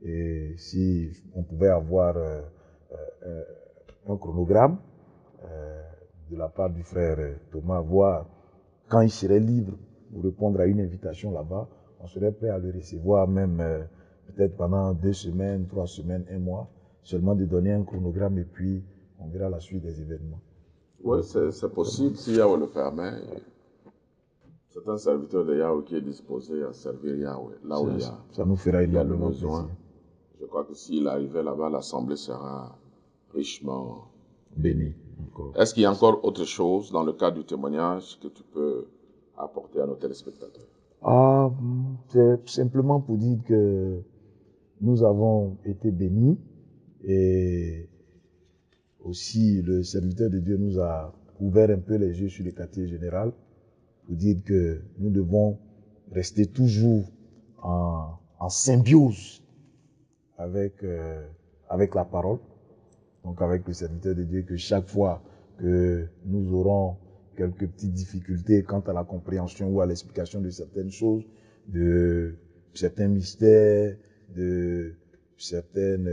Speaker 2: Et si on pouvait avoir un chronogramme de la part du frère Thomas, voir quand il serait libre pour répondre à une invitation là-bas, on serait prêt à le recevoir même peut-être pendant 2 semaines, 3 semaines, 1 mois, seulement de donner un chronogramme et puis on verra la suite des événements.
Speaker 1: Oui, c'est possible si Yahweh le permet. C'est un serviteur de Yahweh qui est disposé à servir Yahweh, là où
Speaker 2: ça nous fera
Speaker 1: il y a le
Speaker 2: besoin.
Speaker 1: Plaisir. Je crois que s'il arrivait là-bas, l'Assemblée sera richement
Speaker 2: bénie.
Speaker 1: Est-ce qu'il y a encore autre chose dans le cadre du témoignage que tu peux apporter à nos téléspectateurs?
Speaker 2: C'est simplement pour dire que nous avons été bénis et aussi le serviteur de Dieu nous a ouvert un peu les yeux sur le quartier général pour dire que nous devons rester toujours en symbiose avec la parole, donc avec le serviteur de Dieu, que chaque fois que nous aurons quelques petites difficultés quant à la compréhension ou à l'explication de certaines choses, de certains mystères, de certaines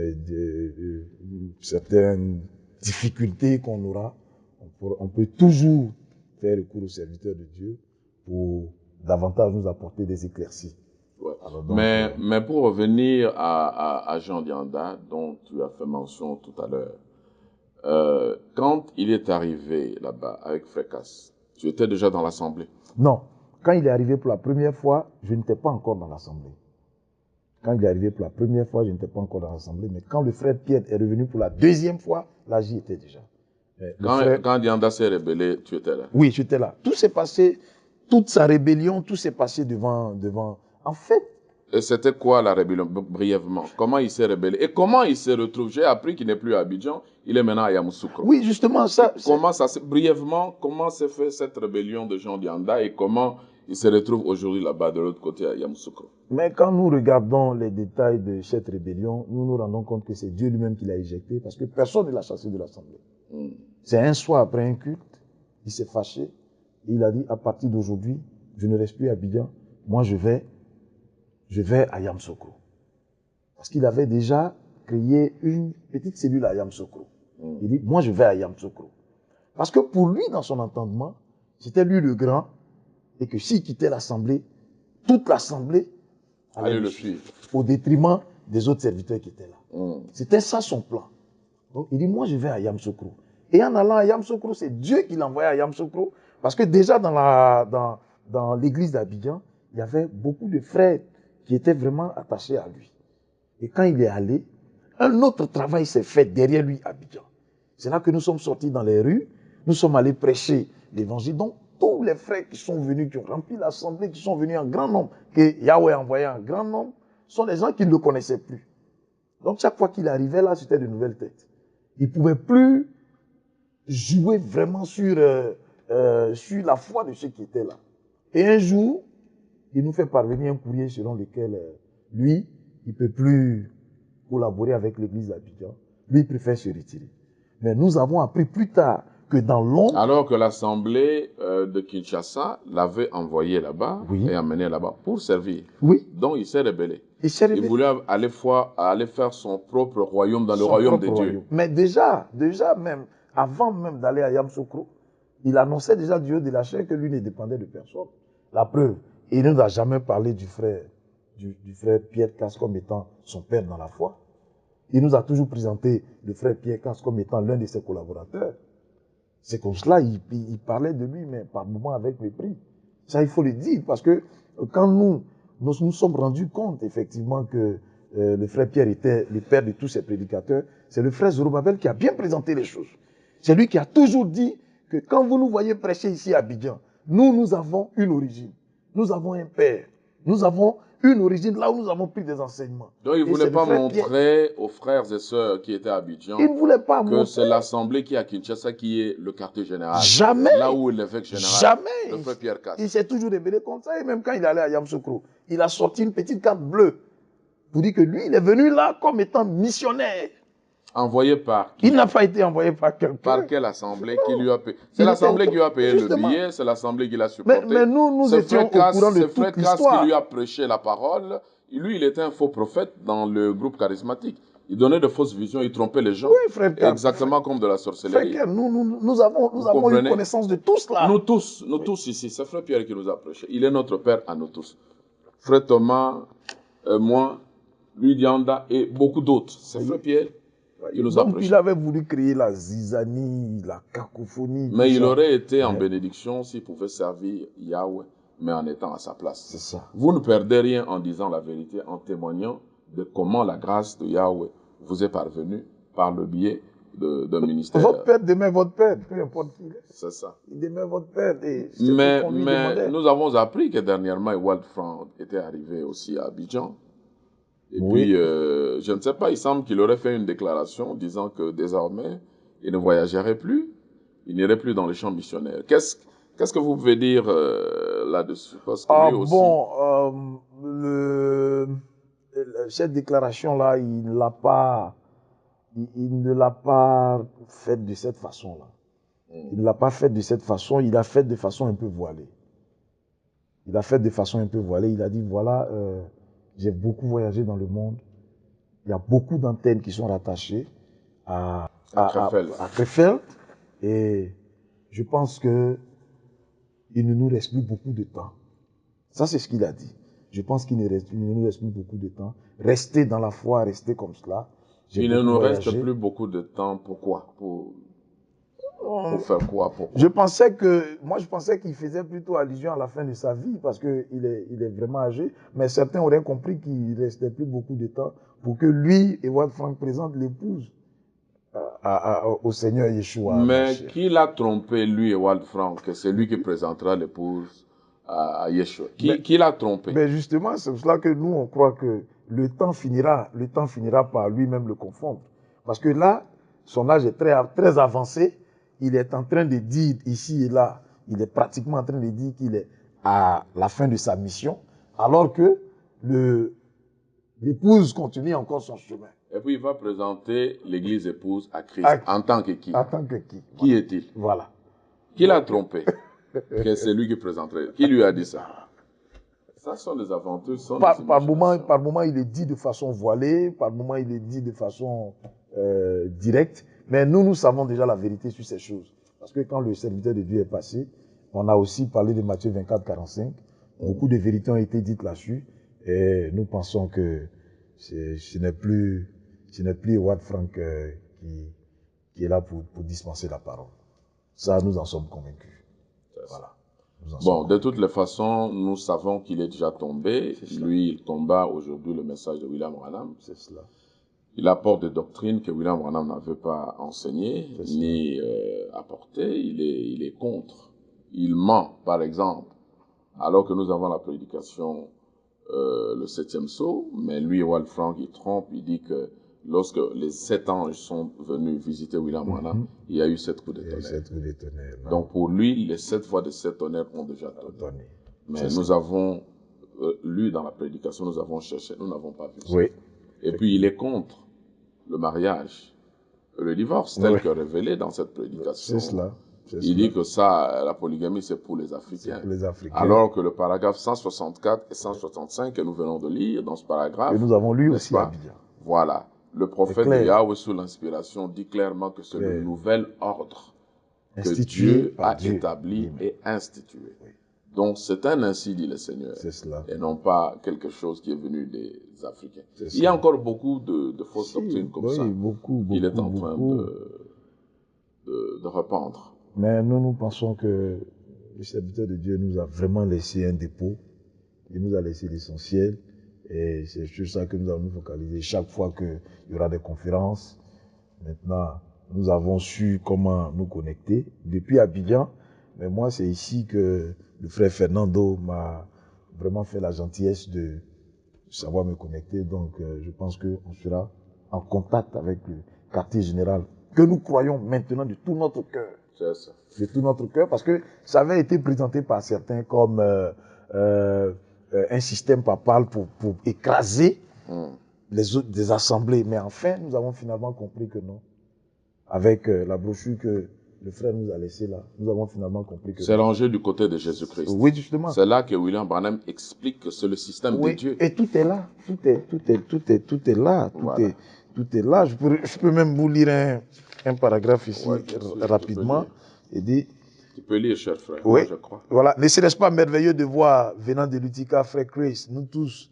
Speaker 2: difficultés qu'on aura, on peut toujours faire recours au serviteur de Dieu pour davantage nous apporter des éclaircies.
Speaker 1: Ouais. Alors donc, mais pour revenir à Jean Dianda, dont tu as fait mention tout à l'heure, quand il est arrivé là-bas avec Frécasse, tu étais déjà dans l'Assemblée?
Speaker 2: Non. Quand il est arrivé pour la première fois, je n'étais pas encore dans l'Assemblée. Quand il est arrivé pour la première fois, je n'étais pas encore dans l'Assemblée. Mais quand le frère Pierre est revenu pour la deuxième fois, là, j'y étais déjà.
Speaker 1: Quand Dianda s'est rébellé, tu étais là?
Speaker 2: Oui, j'étais là. Tout s'est passé, toute sa rébellion, tout s'est passé devant. En fait.
Speaker 1: Et c'était quoi la rébellion, brièvement? Comment il s'est rébellé? Et comment il se retrouve? J'ai appris qu'il n'est plus à Abidjan, il est maintenant à Yamoussoukro.
Speaker 2: Oui, justement, ça.
Speaker 1: Brièvement, comment s'est fait cette rébellion de Jean Dianda et comment il se retrouve aujourd'hui là-bas, de l'autre côté, à Yamoussoukro?
Speaker 2: Mais quand nous regardons les détails de cette rébellion, nous nous rendons compte que c'est Dieu lui-même qui l'a éjecté, parce que personne ne l'a chassé de l'Assemblée. C'est un soir après un culte, il s'est fâché, et il a dit, à partir d'aujourd'hui, je ne reste plus à Abidjan, moi je vais à Yamoussoukro. Parce qu'il avait déjà créé une petite cellule à Yamoussoukro. Il dit, moi je vais à Yamoussoukro. Parce que pour lui, dans son entendement, c'était lui le grand, et que s'il quittait l'Assemblée, toute l'Assemblée allait le suivre, au détriment des autres serviteurs qui étaient là. C'était ça son plan. Donc il dit, moi je vais à Yamoussoukro. Et en allant à Yamoussoukro, c'est Dieu qui l'a envoyé à Yamoussoukro, parce que déjà dans l'église d'Abidjan, il y avait beaucoup de frères qui étaient vraiment attachés à lui. Et quand il est allé, un autre travail s'est fait derrière lui à Abidjan. C'est là que nous sommes sortis dans les rues, nous sommes allés prêcher l'évangile. Donc tous les frères qui sont venus, qui ont rempli l'assemblée, qui sont venus en grand nombre, que Yahweh a envoyé en grand nombre, sont des gens qui ne le connaissaient plus. Donc chaque fois qu'il arrivait là, c'était de nouvelles têtes. Il ne pouvait plus jouer vraiment sur la foi de ceux qui étaient là. Et un jour, il nous fait parvenir un courrier selon lequel lui, il ne peut plus collaborer avec l'église d'Abidjan. Lui, il préfère se retirer. Mais nous avons appris plus tard que dans l'ombre...
Speaker 1: Alors que l'Assemblée de Kinshasa l'avait envoyé là-bas et amené là-bas pour servir.
Speaker 2: Oui.
Speaker 1: Donc il s'est rebellé.
Speaker 2: Il
Speaker 1: voulait aller faire son propre royaume dans le royaume de Dieu.
Speaker 2: Mais déjà même, avant même d'aller à Yamoussoukro, il annonçait déjà Dieu de la chair que lui ne dépendait de personne. La preuve, il ne nous a jamais parlé du frère Pierre Casse comme étant son père dans la foi. Il nous a toujours présenté le frère Pierre Casse comme étant l'un de ses collaborateurs. C'est comme cela, il parlait de lui, mais par moments avec mépris. Ça, il faut le dire, parce que Quand nous sommes rendus compte, effectivement, que le frère Pierre était le père de tous ces prédicateurs, c'est le frère Zorobabel qui a bien présenté les choses. C'est lui qui a toujours dit que quand vous nous voyez prêcher ici à Abidjan, nous avons une origine. Nous avons un père. Nous avons une origine là où nous avons pris des enseignements.
Speaker 1: Donc, il ne voulait pas montrer aux frères et sœurs qui étaient à Abidjan que c'est l'assemblée qui est à Kinshasa qui est le quartier général.
Speaker 2: Jamais.
Speaker 1: Là où est l'évêque général.
Speaker 2: Jamais.
Speaker 1: Le frère Pierre Casse.
Speaker 2: Il s'est toujours révélé comme ça. Et même quand il allait à Yamoussoukro, il a sorti une petite carte bleue pour dire que lui, il est venu là comme étant missionnaire.
Speaker 1: Envoyé par qui?
Speaker 2: Il n'a pas été envoyé par quelqu'un.
Speaker 1: Par quelle assemblée qui lui a payé? C'est l'assemblée qui lui a payé le billet, c'est l'assemblée qui l'a supporté.
Speaker 2: Mais nous étions au courant de toute l'histoire.
Speaker 1: Qui lui a prêché la parole. Lui, il était un faux prophète dans le groupe charismatique. Il donnait de fausses visions, il trompait les gens.
Speaker 2: Oui, frère Pierre.
Speaker 1: Exactement comme de la sorcellerie.
Speaker 2: Frère Pierre, nous avons eu connaissance de tout cela.
Speaker 1: Nous tous ici, c'est frère Pierre qui nous a prêché. Il est notre père à nous tous. Frère Thomas, moi, lui Dianda et beaucoup d'autres. C'est frère Pierre.
Speaker 2: Donc il avait voulu créer la zizanie, la cacophonie.
Speaker 1: Mais il aurait été en bénédiction s'il pouvait servir Yahweh, mais en étant à sa place.
Speaker 2: C'est ça.
Speaker 1: Vous ne perdez rien en disant la vérité, en témoignant de comment la grâce de Yahweh vous est parvenue par le biais d'un ministère.
Speaker 2: Votre père demeure votre père, peu importe qui il est.
Speaker 1: C'est ça.
Speaker 2: Il demeure votre père.
Speaker 1: Mais nous avons appris que dernièrement, Ewald Frank était arrivé aussi à Abidjan. Et puis, je ne sais pas, il semble qu'il aurait fait une déclaration disant que désormais, il ne voyagerait plus, il n'irait plus dans les champs missionnaires. Qu'est-ce que vous pouvez dire là-dessus? Parce que lui aussi...
Speaker 2: cette déclaration-là, il ne l'a pas faite de cette façon-là. Il ne l'a pas faite de cette façon, il l'a faite de façon un peu voilée. Il a fait de façon un peu voilée, il a dit, voilà... j'ai beaucoup voyagé dans le monde. Il y a beaucoup d'antennes qui sont rattachées à Krefeld. Et je pense qu'il ne nous reste plus beaucoup de temps. Ça, c'est ce qu'il a dit. Je pense qu'il ne nous reste plus beaucoup de temps. Rester dans la foi, rester comme cela.
Speaker 1: Il ne nous reste plus beaucoup de temps. Pourquoi? Pour faire quoi? Pourquoi?
Speaker 2: Je pensais qu'il faisait plutôt allusion à la fin de sa vie parce qu'il est vraiment âgé. Mais certains auraient compris qu'il ne restait plus beaucoup de temps pour que lui, Ewald Frank, présente l'épouse au Seigneur Yeshua.
Speaker 1: Mais qui l'a trompé, lui, Ewald Frank, que c'est lui qui présentera l'épouse à Yeshua? Qui l'a trompé?
Speaker 2: Mais justement, c'est pour cela que nous, on croit que le temps finira par lui-même le confondre. Parce que là, son âge est très, très avancé. Il est en train de dire ici et là, il est pratiquement en train de dire qu'il est à la fin de sa mission, alors que l'épouse continue encore son chemin.
Speaker 1: Et puis il va présenter l'église épouse à Christ. En tant que qui?
Speaker 2: En tant que qui?
Speaker 1: Qui est-il?
Speaker 2: Voilà.
Speaker 1: Qui l'a trompé? Que c'est lui qui présenterait. Qui lui a dit ça? Ça sont des aventures.
Speaker 2: Par moment, il est dit de façon voilée, par moment, il est dit de façon directe. Mais nous savons déjà la vérité sur ces choses. Parce que quand le serviteur de Dieu est passé, on a aussi parlé de Matthieu 24, 45. Beaucoup de vérités ont été dites là-dessus. Et nous pensons que ce n'est plus Ewald Frank qui est là pour dispenser la parole. Ça, nous en sommes convaincus. Voilà.
Speaker 1: Bon, de toutes les façons, nous savons qu'il est déjà tombé. Lui, il tomba aujourd'hui le message de William Branham.
Speaker 2: C'est cela.
Speaker 1: Il apporte des doctrines que William Branham n'avait pas enseignées ni apportées. Il est contre. Il ment, par exemple, alors que nous avons la prédication, le 7e sceau, mais lui, Ewald Frank, il trompe, il dit que lorsque les 7 anges sont venus visiter William Branham, il y a eu 7 coups de tonnerre. Donc pour lui, les 7 fois de 7 tonnerres ont déjà tonné. Mais nous avons lu dans la prédication, nous avons cherché, nous n'avons pas vu ça.
Speaker 2: Oui.
Speaker 1: Et puis il est contre le mariage, le divorce, tel que révélé dans cette prédication.
Speaker 2: C'est cela.
Speaker 1: Il dit que ça, la polygamie, c'est pour les Africains.
Speaker 2: Pour les Africains.
Speaker 1: Alors que le paragraphe 164 et 165 que nous venons de lire dans ce paragraphe...
Speaker 2: Que nous avons lu aussi à Abidjan.
Speaker 1: Voilà. Le prophète de Yahweh, sous l'inspiration, dit clairement que c'est le nouvel ordre que Dieu a établi et institué. Oui. Donc c'est un ainsi, dit le Seigneur.
Speaker 2: C'est cela.
Speaker 1: Et non pas quelque chose qui est venu des Africains. Il y a encore beaucoup de fausses doctrines comme ça.
Speaker 2: Beaucoup.
Speaker 1: Il est en train de répandre.
Speaker 2: Mais nous pensons que le serviteur de Dieu nous a vraiment laissé un dépôt il nous a laissé l'essentiel. Et c'est sur ça que nous allons nous focaliser chaque fois qu'il y aura des conférences. Maintenant, nous avons su comment nous connecter depuis Abidjan. Mais moi, c'est ici que le frère Fernando m'a vraiment fait la gentillesse de savoir me connecter. Donc, je pense qu'on sera en contact avec le quartier général que nous croyons maintenant de tout notre cœur.
Speaker 1: C'est ça.
Speaker 2: De tout notre cœur, parce que ça avait été présenté par certains comme un système papal pour écraser les autres des assemblées. Mais enfin, nous avons finalement compris que non. Avec la brochure que le frère nous a laissée là, nous avons finalement compris que
Speaker 1: c'est rangé du côté de Jésus-Christ.
Speaker 2: Oui, justement.
Speaker 1: C'est là que William Branham explique que c'est le système de Dieu.
Speaker 2: Et tout est là. Tout est là.
Speaker 1: Voilà.
Speaker 2: Tout est là. Je peux même vous lire un paragraphe ici rapidement. Il dit,
Speaker 1: tu peux lire, cher frère,
Speaker 2: oui,
Speaker 1: moi, je crois.
Speaker 2: Voilà. Ne serait-ce pas merveilleux de voir, venant de l'Utica, frère Chris, nous tous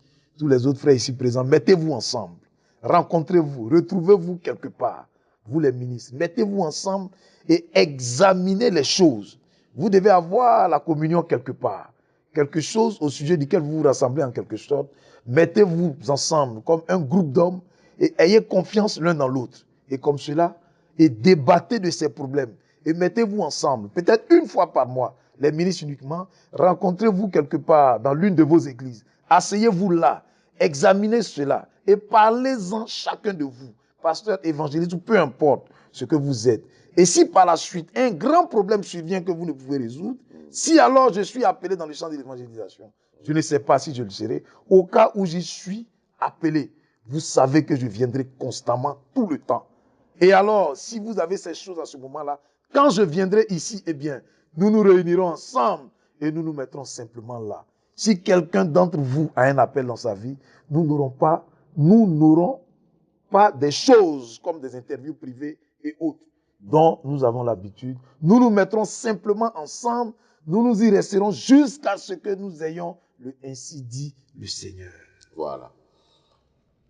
Speaker 2: les autres frères ici présents, mettez-vous ensemble, rencontrez-vous, retrouvez-vous quelque part, vous les ministres, mettez-vous ensemble et examinez les choses. Vous devez avoir la communion quelque part, quelque chose au sujet duquel vous vous rassemblez en quelque sorte. Mettez-vous ensemble comme un groupe d'hommes et ayez confiance l'un dans l'autre. Et comme cela, et débattez de ces problèmes. Et mettez-vous ensemble, peut-être une fois par mois, les ministres uniquement, rencontrez-vous quelque part dans l'une de vos églises. Asseyez-vous là, examinez cela et parlez-en chacun de vous, pasteur, évangéliste ou peu importe ce que vous êtes. Et si par la suite, un grand problème survient que vous ne pouvez résoudre, si alors je suis appelé dans le champ de l'évangélisation, je ne sais pas si je le serai, au cas où j'y suis appelé, vous savez que je viendrai constamment, tout le temps. Et alors, si vous avez ces choses à ce moment-là, quand je viendrai ici, eh bien, nous nous réunirons ensemble et nous nous mettrons simplement là. Si quelqu'un d'entre vous a un appel dans sa vie, nous n'aurons pas des choses comme des interviews privées et autres dont nous avons l'habitude. Nous nous mettrons simplement ensemble, nous nous y resterons jusqu'à ce que nous ayons le ainsi dit le Seigneur.
Speaker 1: Voilà.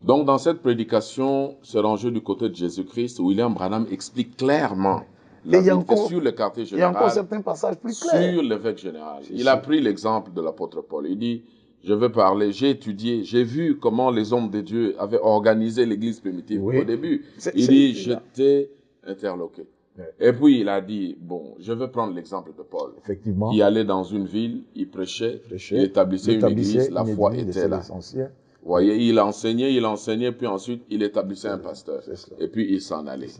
Speaker 1: Donc, dans cette prédication, ce rangé du côté de Jésus-Christ, William Branham explique clairement la vérité sur le quartier général.
Speaker 2: Il y a encore certains passages plus clairs.
Speaker 1: Sur l'évêque général. Il a pris l'exemple de l'apôtre Paul. Il dit, je vais parler, j'ai étudié, j'ai vu comment les hommes de Dieu avaient organisé l'église primitive au début. Il dit, j'étais interloqué. Et puis il a dit, bon, je vais prendre l'exemple de Paul.
Speaker 2: Effectivement.
Speaker 1: Il allait dans une ville, il prêchait, il établissait une église, la foi était là. Vous voyez, il enseignait, puis ensuite il établissait un pasteur. Et puis il s'en allait.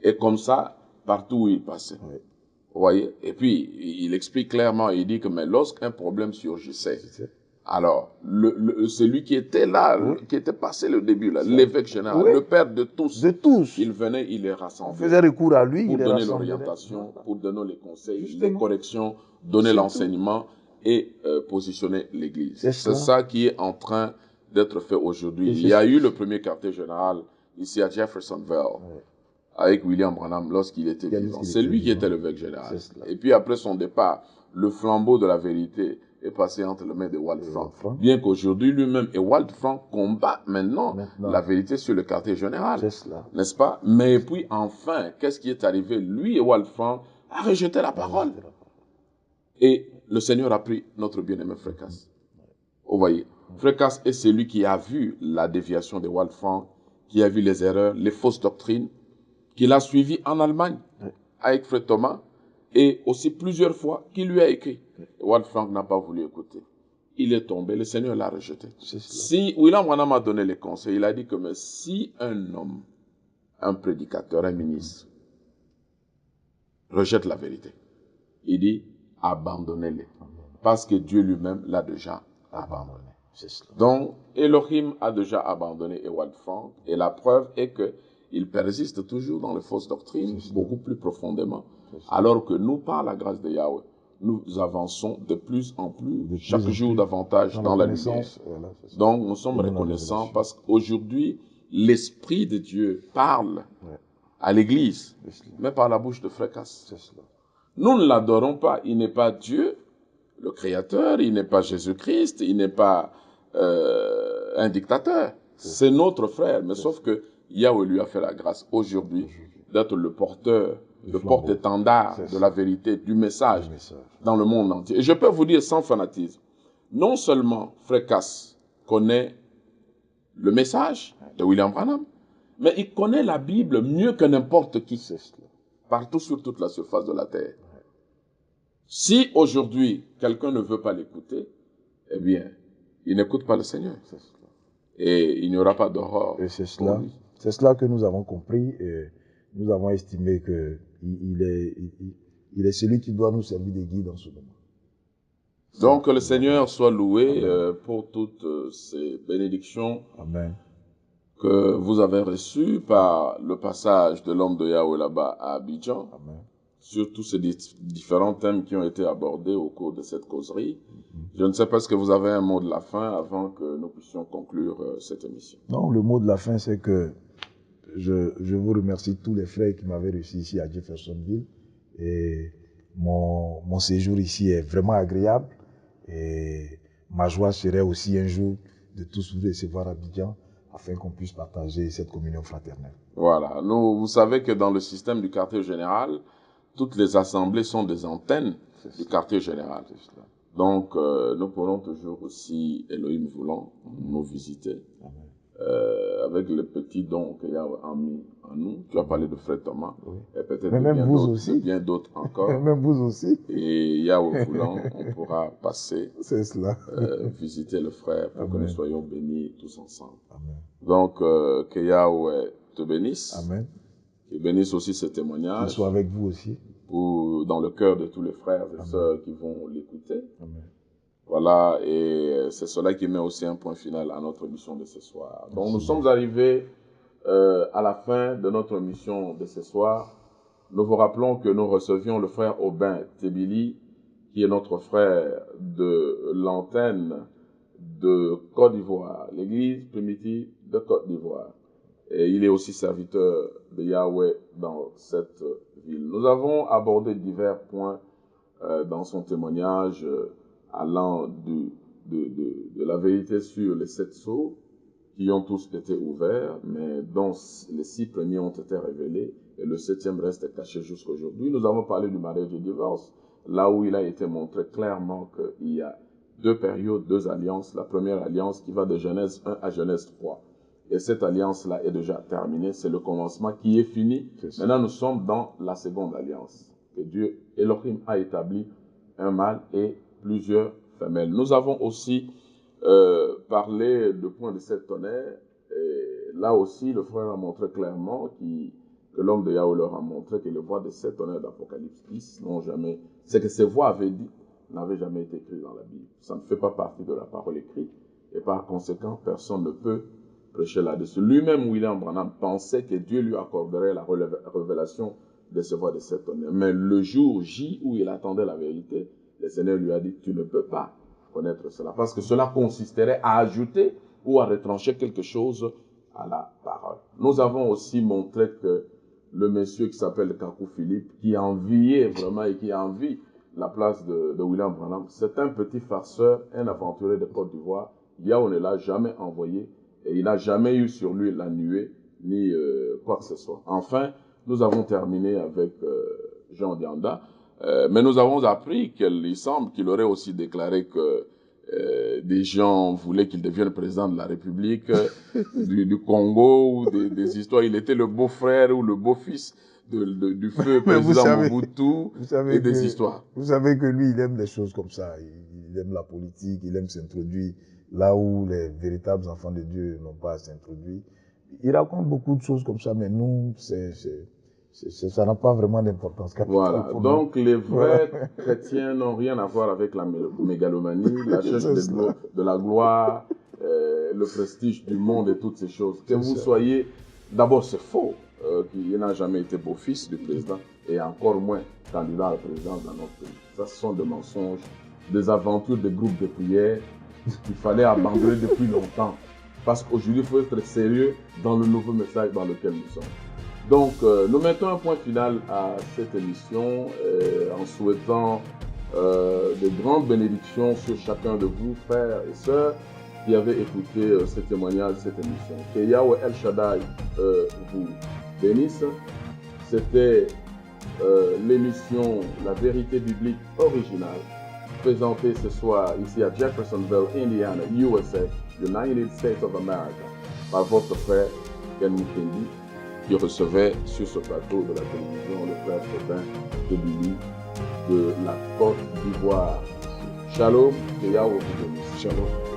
Speaker 1: Et comme ça, partout où il passait. Oui. Vous voyez? Et puis, il explique clairement, il dit que mais lorsqu'un problème surgissait, alors, celui qui était là, qui était passé le début, l'évêque général, le père de tous, il venait, il les rassemblait.
Speaker 2: On faisait recours à lui,
Speaker 1: pour donner l'orientation, pour donner les conseils, les corrections, donner l'enseignement et positionner l'église. C'est ça qui est en train d'être fait aujourd'hui. Il y a eu le premier quartier général ici à Jeffersonville. Avec William Branham lorsqu'il était vivant. C'est lui qui était l'évêque général. Et puis après son départ, le flambeau de la vérité est passé entre les mains de Walt Frank. Bien qu'aujourd'hui lui-même et Walt Frank combattent maintenant la vérité sur le quartier général. N'est-ce pas? Mais puis enfin, qu'est-ce qui est arrivé? Lui et Walt Frank a rejeté la parole. Et le Seigneur a pris notre bien-aimé Frère Cass. Vous voyez, Frère Cass est celui qui a vu la déviation de Walt Frank, qui a vu les erreurs, les fausses doctrines, qu'il a suivi en Allemagne avec Frère Thomas et aussi plusieurs fois qu'il lui a écrit. Walt Frank n'a pas voulu écouter. Il est tombé, le Seigneur l'a rejeté. Si William Branham a donné les conseils, il a dit que mais si un homme, un prédicateur, un ministre rejette la vérité, il dit abandonnez-les parce que Dieu lui-même l'a déjà abandonné. Donc Elohim a déjà abandonné Ewald Frank et la preuve est que il persiste toujours dans les fausses doctrines, beaucoup plus profondément. Alors que nous, par la grâce de Yahweh, nous avançons de plus en plus, chaque jour davantage dans la lumière. Donc, nous sommes reconnaissants parce qu'aujourd'hui, l'Esprit de Dieu parle à l'Église, mais par la bouche de Frère Cass. Nous ne l'adorons pas. Il n'est pas Dieu, le Créateur, il n'est pas Jésus-Christ, il n'est pas un dictateur. C'est notre frère, mais sauf que Yahweh lui a fait la grâce aujourd'hui d'être le porteur, le porte-étendard de la vérité, du message dans le monde entier. Et je peux vous dire sans fanatisme, non seulement Frère Cass connaît le message de William Branham, mais il connaît la Bible mieux que n'importe qui, partout sur toute la surface de la terre. Si aujourd'hui, quelqu'un ne veut pas l'écouter, eh bien, il n'écoute pas le Seigneur. Et il n'y aura pas d'horreur.
Speaker 2: Et c'est cela que nous avons compris et nous avons estimé qu'il est celui qui doit nous servir de guide en ce moment.
Speaker 1: Donc, que le Seigneur soit loué pour toutes ces bénédictions.
Speaker 2: Amen.
Speaker 1: Que vous avez reçues par le passage de l'homme de Yahweh là-bas à Abidjan.
Speaker 2: Amen.
Speaker 1: Sur tous ces différents thèmes qui ont été abordés au cours de cette causerie. Je ne sais pas si vous avez un mot de la fin avant que nous puissions conclure cette émission.
Speaker 2: Non, le mot de la fin, c'est que je vous remercie tous les frères qui m'avaient reçu ici à Jeffersonville. Et mon séjour ici est vraiment agréable. Et ma joie serait aussi un jour de tous vous recevoir à Abidjan afin qu'on puisse partager cette communion fraternelle.
Speaker 1: Voilà. Vous savez que dans le système du quartier général, toutes les assemblées sont des antennes du quartier général. Donc, nous pourrons toujours aussi, Elohim voulant, nous visiter. Avec les petits dons qu'il y a mis en nous. Tu as parlé de Frère Thomas.
Speaker 2: Oui.
Speaker 1: Et peut-être
Speaker 2: bien
Speaker 1: d'autres encore.
Speaker 2: Même vous aussi.
Speaker 1: Et Yahweh voulant, on pourra passer.
Speaker 2: C'est cela.
Speaker 1: Visiter le frère pour que nous soyons bénis tous ensemble.
Speaker 2: Amen.
Speaker 1: Donc, que Yahweh te bénisse.
Speaker 2: Amen.
Speaker 1: Qu'il bénisse aussi ce témoignage.
Speaker 2: Qu'il soit avec vous aussi.
Speaker 1: Dans le cœur de tous les frères et sœurs qui vont l'écouter.
Speaker 2: Amen.
Speaker 1: Voilà, et c'est cela qui met aussi un point final à notre émission de ce soir. Donc, nous sommes arrivés à la fin de notre émission de ce soir. Nous vous rappelons que nous recevions le frère Aubin Tebili, qui est notre frère de l'antenne de Côte d'Ivoire, l'église primitive de Côte d'Ivoire. Et il est aussi serviteur de Yahweh dans cette ville. Nous avons abordé divers points dans son témoignage allant de la vérité sur les 7 sceaux qui ont tous été ouverts, mais dont les 6 premiers ont été révélés et le 7e reste caché jusqu'à aujourd'hui. Nous avons parlé du mariage et du divorce, là où il a été montré clairement qu'il y a 2 périodes, 2 alliances. La première alliance qui va de Genèse 1 à Genèse 3. Et cette alliance-là est déjà terminée, c'est le commencement qui est fini. Maintenant, nous sommes dans la seconde alliance, que Dieu, Elohim, a établi un mâle et plusieurs femelles. Nous avons aussi parlé de point de 7 tonnerres. Et là aussi, le frère a montré clairement que l'homme de Yahweh leur a montré que les voix de 7 tonnerres d'Apocalypse 10 n'ont jamais... C'est que ces voix avaient dit n'avaient jamais été écrites dans la Bible. Ça ne fait pas partie de la parole écrite. Et par conséquent, personne ne peut prêcher là-dessus. Lui-même, William Branham, pensait que Dieu lui accorderait la révélation de ces voix de 7 tonnerres. Mais le jour J où il attendait la vérité, le Seigneur lui a dit, tu ne peux pas connaître cela, parce que cela consisterait à ajouter ou à retrancher quelque chose à la parole. Nous avons aussi montré que le monsieur qui s'appelle Kakou Philippe, qui enviait vraiment et qui envie la place de William Branham, c'est un petit farceur, un aventurier de Côte d'Ivoire. Yahweh ne l'a jamais envoyé et il n'a jamais eu sur lui la nuée ni quoi que ce soit. Enfin, nous avons terminé avec Jean Dianda. Mais nous avons appris qu'il semble qu'il aurait aussi déclaré que des gens voulaient qu'il devienne président de la République du Congo, ou des histoires. Il était le beau-frère ou le beau-fils du feu président Mobutu et des histoires.
Speaker 2: Vous savez que lui, il aime les choses comme ça. Il aime la politique, il aime s'introduire là où les véritables enfants de Dieu n'ont pas à s'introduire. Il raconte beaucoup de choses comme ça, mais nous, ça n'a pas vraiment d'importance.
Speaker 1: Voilà, donc les vrais chrétiens n'ont rien à voir avec la mégalomanie, la recherche de la gloire, le prestige du monde et toutes ces choses. Que vous soyez, d'abord c'est faux, qu'il n'a jamais été beau-fils du président et encore moins candidat à la présidence dans notre pays. Ça, ce sont des mensonges, des aventures de groupes de prière qu'il fallait abandonner depuis longtemps. Parce qu'aujourd'hui, il faut être sérieux dans le nouveau message dans lequel nous sommes. Donc, nous mettons un point final à cette émission en souhaitant de grandes bénédictions sur chacun de vous, frères et sœurs, qui avez écouté ce témoignage, cette émission. Que Yahweh El Shaddai vous bénisse. C'était l'émission La Vérité Biblique Originale présenté ce soir ici à Jeffersonville, Indiana, USA, United States of America, par votre frère Ken Mukendi, qui recevait sur ce plateau de la télévision le frère Robin Tebili de la Côte d'Ivoire. Shalom, que Yahweh vous bénisse.
Speaker 2: Shalom.